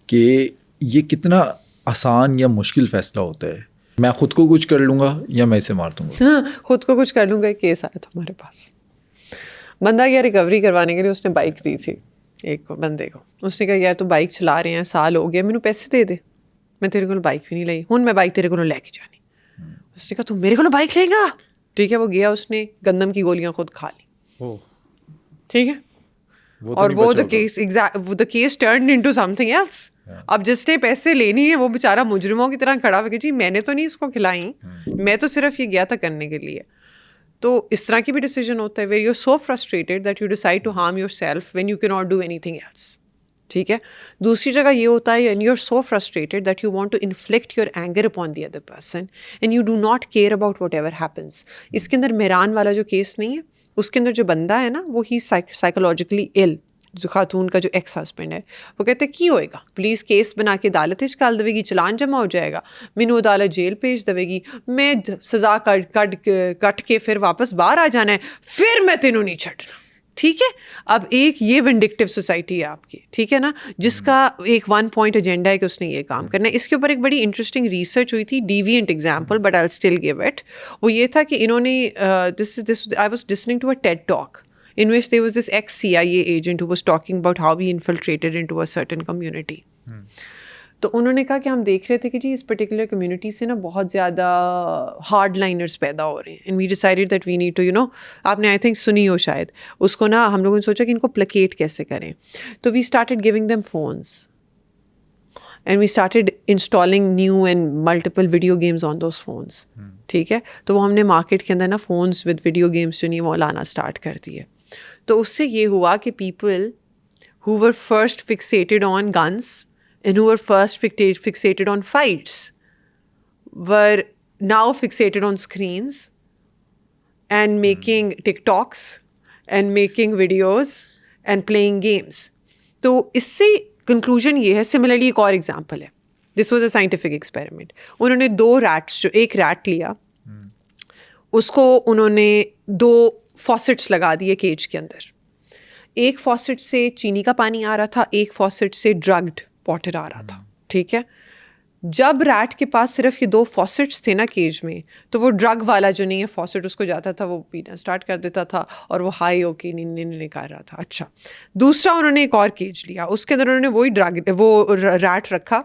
کہ یہ کتنا آسان یا مشکل فیصلہ ہوتا ہے, میں خود کو کچھ کر لوں گا یا میں اسے مار دوں گا. ہاں, خود کو کچھ کر لوں گا. ایک کیس آیا تھا ہمارے پاس, بندہ کیا ریکوری کروانے کے لیے اس نے بائک دی تھی ایک بندے کو. اس نے کہا یار تو بائک چلا رہے ہیں, سال ہو گیا, مینوں پیسے دے دے, میں تیرے کو بائک بھی نہیں لائی, ہوں میں بائک تیرے کو لے کے جانی. اس نے کہا تو میرے کو بائک لے گا. ٹھیک ہے, وہ گیا, اس نے گندم کی گولیاں خود کھا لی. ٹھیک ہے, اور وہ the case turned into something else. اب جس نے پیسے لینی ہے وہ بیچارہ مجرموں کی طرح کھڑا ہو کہ جی میں نے تو نہیں اس کو کھلائی, میں تو صرف یہ گیا تھا کرنے کے لیے. تو اس طرح کی بھی ڈیسیجن ہوتا ہے where you're so frustrated that you decide to harm yourself when you cannot do anything else. ٹھیک ہے. دوسری جگہ یہ ہوتا ہے and you're so frustrated that you want to inflict your anger upon the other person and you do not care about whatever happens. اس کے اندر میران والا جو کیس نہیں ہے, اس کے اندر جو بندہ ہے نا وہ ہی psychologically ill, جو خاتون کا جو ایکس ہسبینڈ ہے, وہ کہتے کی ہوئے گا, پولیس کیس بنا کے عدالت چکال دے گی, چلان جمع ہو جائے گا, مینوں عدالت جیل بھیج دے گی, میں سزا کٹ کے پھر واپس باہر آ جانا ہے, پھر میں تینوں نہیں چھڈنا. ٹھیک ہے, اب ایک یہ ونڈکٹیو سوسائٹی ہے آپ کی, ٹھیک ہے نا, جس کا ایک 1 point ایجنڈا ہے کہ اس نے یہ کام کرنا ہے. اس کے اوپر ایک بڑی انٹرسٹنگ ریسرچ ہوئی تھی, deviant example but I still give it. وہ یہ تھا کہ انہوں نے I was listening to a TED talk in which there was this ex-CIA agent who was talking about how he infiltrated into a certain community. تو انہوں نے کہا کہ ہم دیکھ رہے تھے کہ جی اس پرٹیکولر کمیونٹی سے نا بہت زیادہ ہارڈ لائنرز پیدا ہو رہے ہیں, and we decided that we need to آپ نے آئی تھنک سنی ہو شاید اس کو نا, ہم لوگوں نے سوچا کہ ان کو پلیکیٹ کیسے کریں. تو we started giving them phones and we started installing new and multiple video games on those phones. ٹھیک ہے, تو وہ ہم نے مارکیٹ کے اندر نا فونس ود ویڈیو گیمس جو نہیں وہ لانا اسٹارٹ کر دیے. تو اس سے یہ ہوا کہ people who were first fixated on guns and who were first fixated on fights were now fixated on screens and making TikToks and making videos and playing games. تو اس سے کنکلوژن یہ ہے. سملرلی ایک اور ایگزامپل ہے, this was a scientific experiment. انہوں نے 2 rates, جو ایک ریٹ لیا, اس کو انہوں نے 2 فاسٹس لگا دیے کیج کے اندر. ایک فاسٹ سے چینی کا پانی آ رہا تھا, ایک فاسٹ سے ڈرگڈ واٹر آ رہا تھا. ٹھیک ہے, جب ریٹ کے پاس صرف یہ 2 فاسٹس تھے نا کیج میں, تو وہ ڈرگ والا جو نہیں ہے فاسٹ, اس کو جاتا تھا وہ پینا اسٹارٹ کر دیتا تھا اور وہ ہائی ہو کے نکال رہا تھا. اچھا, دوسرا انہوں نے ایک اور کیج لیا, اس کے اندر انہوں نے وہی ڈرگ وہ ریٹ رکھا,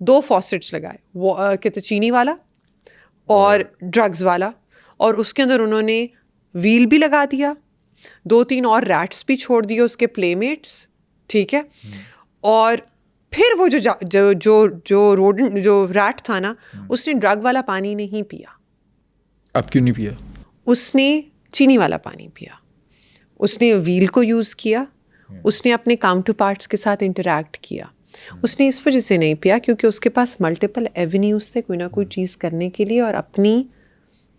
2 فاسٹس لگائے, وہ کہتے چینی والا اور ڈرگز والا, اور اس کے اندر انہوں نے ویل بھی لگا دیا, 2-3 اور ریٹس بھی چھوڑ دیے اس کے پلے میٹس. ٹھیک ہے, اور پھر وہ جو ریٹ تھا نا, اس نے ڈرگ والا پانی نہیں پیا. اب کیوں نہیں پیا؟ اس نے چینی والا پانی پیا, اس نے ویل کو یوز کیا, اس نے اپنے کاؤنٹر پارٹس کے ساتھ انٹریکٹ کیا. اس نے اس وجہ سے نہیں پیا کیونکہ اس کے پاس ملٹیپل ایونیوز تھے کوئی نہ کوئی چیز کرنے کے لیے اور اپنی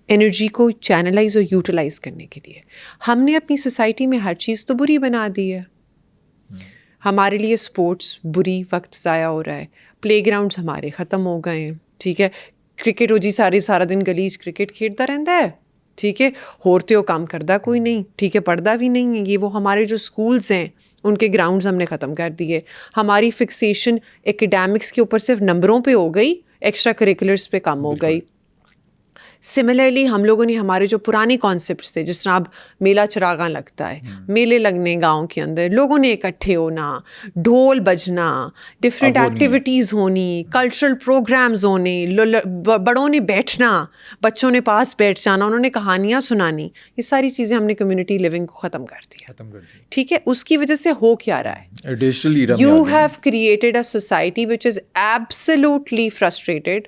انرجی کو چینلائز اور یوٹیلائز کرنے کے لیے. ہم نے اپنی سوسائٹی میں ہر چیز تو بری بنا دی ہے. ہمارے لیے اسپورٹس بری، وقت ضائع ہو رہا ہے، پلے گراؤنڈس ہمارے ختم ہو گئے ہیں. ٹھیک ہے، کرکٹ ہو جی سارا دن گلیج کرکٹ کھیلتا رہتا ہے. ٹھیک ہے، ہوتے ہو کام کردہ کوئی نہیں. ٹھیک ہے، پڑھتا بھی نہیں ہے. یہ وہ ہمارے جو اسکولز ہیں ان کے گراؤنڈز ہم نے ختم کر دیے. ہماری فکسیشن ایکڈیمکس کے اوپر صرف نمبروں پہ ہو گئی، ایکسٹرا کریکولرس پہ کم ہو گئی. سملرلی ہم لوگوں نے ہمارے جو پرانے کانسیپٹس تھے، جس طرح اب میلہ چراغاں لگتا ہے، میلے لگنے گاؤں کے اندر، لوگوں نے اکٹھے ہونا، ڈھول بجنا، ڈفرینٹ ایکٹیویٹیز ہونی، کلچرل پروگرامز ہونے، بڑوں نے بیٹھنا، بچوں نے پاس بیٹھ جانا، انہوں نے کہانیاں سنانی، یہ ساری چیزیں ہم نے کمیونٹی لیونگ کو ختم کر دیا. ٹھیک ہے، اس کی وجہ سے ہو کیا رہا ہے؟ You have created a society which is absolutely frustrated,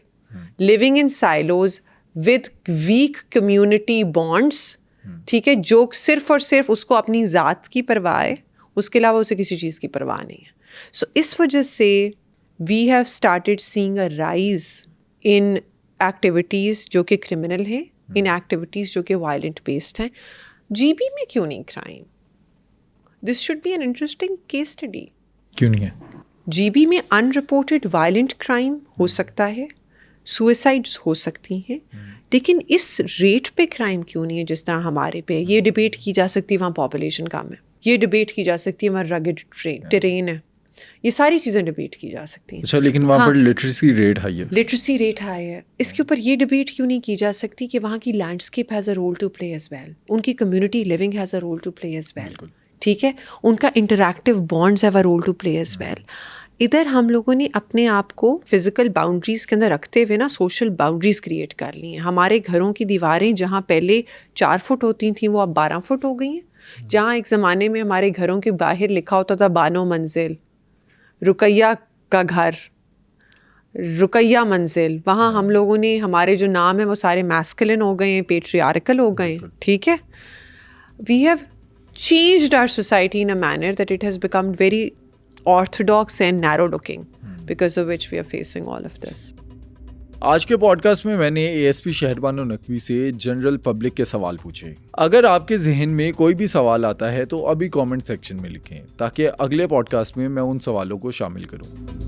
living in silos with weak community bonds. ٹھیک ہے، جو صرف اور صرف اس کو اپنی ذات کی پرواہ ہے، اس کے علاوہ اسے کسی چیز کی پرواہ نہیں ہے. سو اس وجہ سے we have started seeing a rise in activities جو کہ کرمنل ہیں، ان ایکٹیویٹیز جو کہ وائلنٹ بیسڈ ہیں. جی بی میں کیوں نہیں crime? This should be an interesting case study. کیوں نہیں ہے؟ جی بی میں ان رپورٹڈ وائلنٹ کرائم ہو سکتا ہے، سوئسائڈس ہو سکتی ہیں، لیکن اس ریٹ پہ کرائم کیوں نہیں ہے جس طرح ہمارے پہ؟ یہ ڈبیٹ کی جا سکتی ہے وہاں پاپولیشن کم ہے، یہ ڈبیٹ کی جا سکتی ہے وہاں رگڈ ٹرین ہے، یہ ساری چیزیں ڈبیٹ کی جا سکتی ہیں. اچھا، لیکن وہاں پر لٹریسی ریٹ ہائی ہے. لٹریسی ریٹ ہائی ہے، اس کے اوپر یہ ڈبیٹ کیوں نہیں کی جا سکتی کہ وہاں کی landscape has a role to play as well, ان کی community living has a role to play as well. ٹھیک ہے، ان کا interactive bonds have a role to play as well. ادھر ہم لوگوں نے اپنے آپ کو فزیکل باؤنڈریز کے اندر رکھتے ہوئے نا سوشل باؤنڈریز کریٹ کر لی ہیں. ہمارے گھروں کی دیواریں جہاں پہلے 4 فٹ ہوتی تھیں وہ اب 12 فٹ ہو گئی ہیں. جہاں ایک زمانے میں ہمارے گھروں کے باہر لکھا ہوتا تھا 92 منزل، رقیہ کا گھر، رقیہ منزل، وہاں ہم لوگوں نے ہمارے جو نام ہیں وہ سارے میسکلن ہو گئے ہیں، پیٹریارکل ہو گئے ہیں. ٹھیک ہے، we have changed our society in a manner that it has become very orthodox and narrow looking, because of which we are facing all of this. آج کے پوڈ کاسٹ میں نے اے ایس پی شہربانو نقوی سے general public کے سوال پوچھے. اگر آپ کے ذہن میں کوئی بھی سوال آتا ہے تو ابھی کامنٹ سیکشن میں لکھیں تاکہ اگلے پوڈ کاسٹ میں ان سوالوں کو شامل کروں.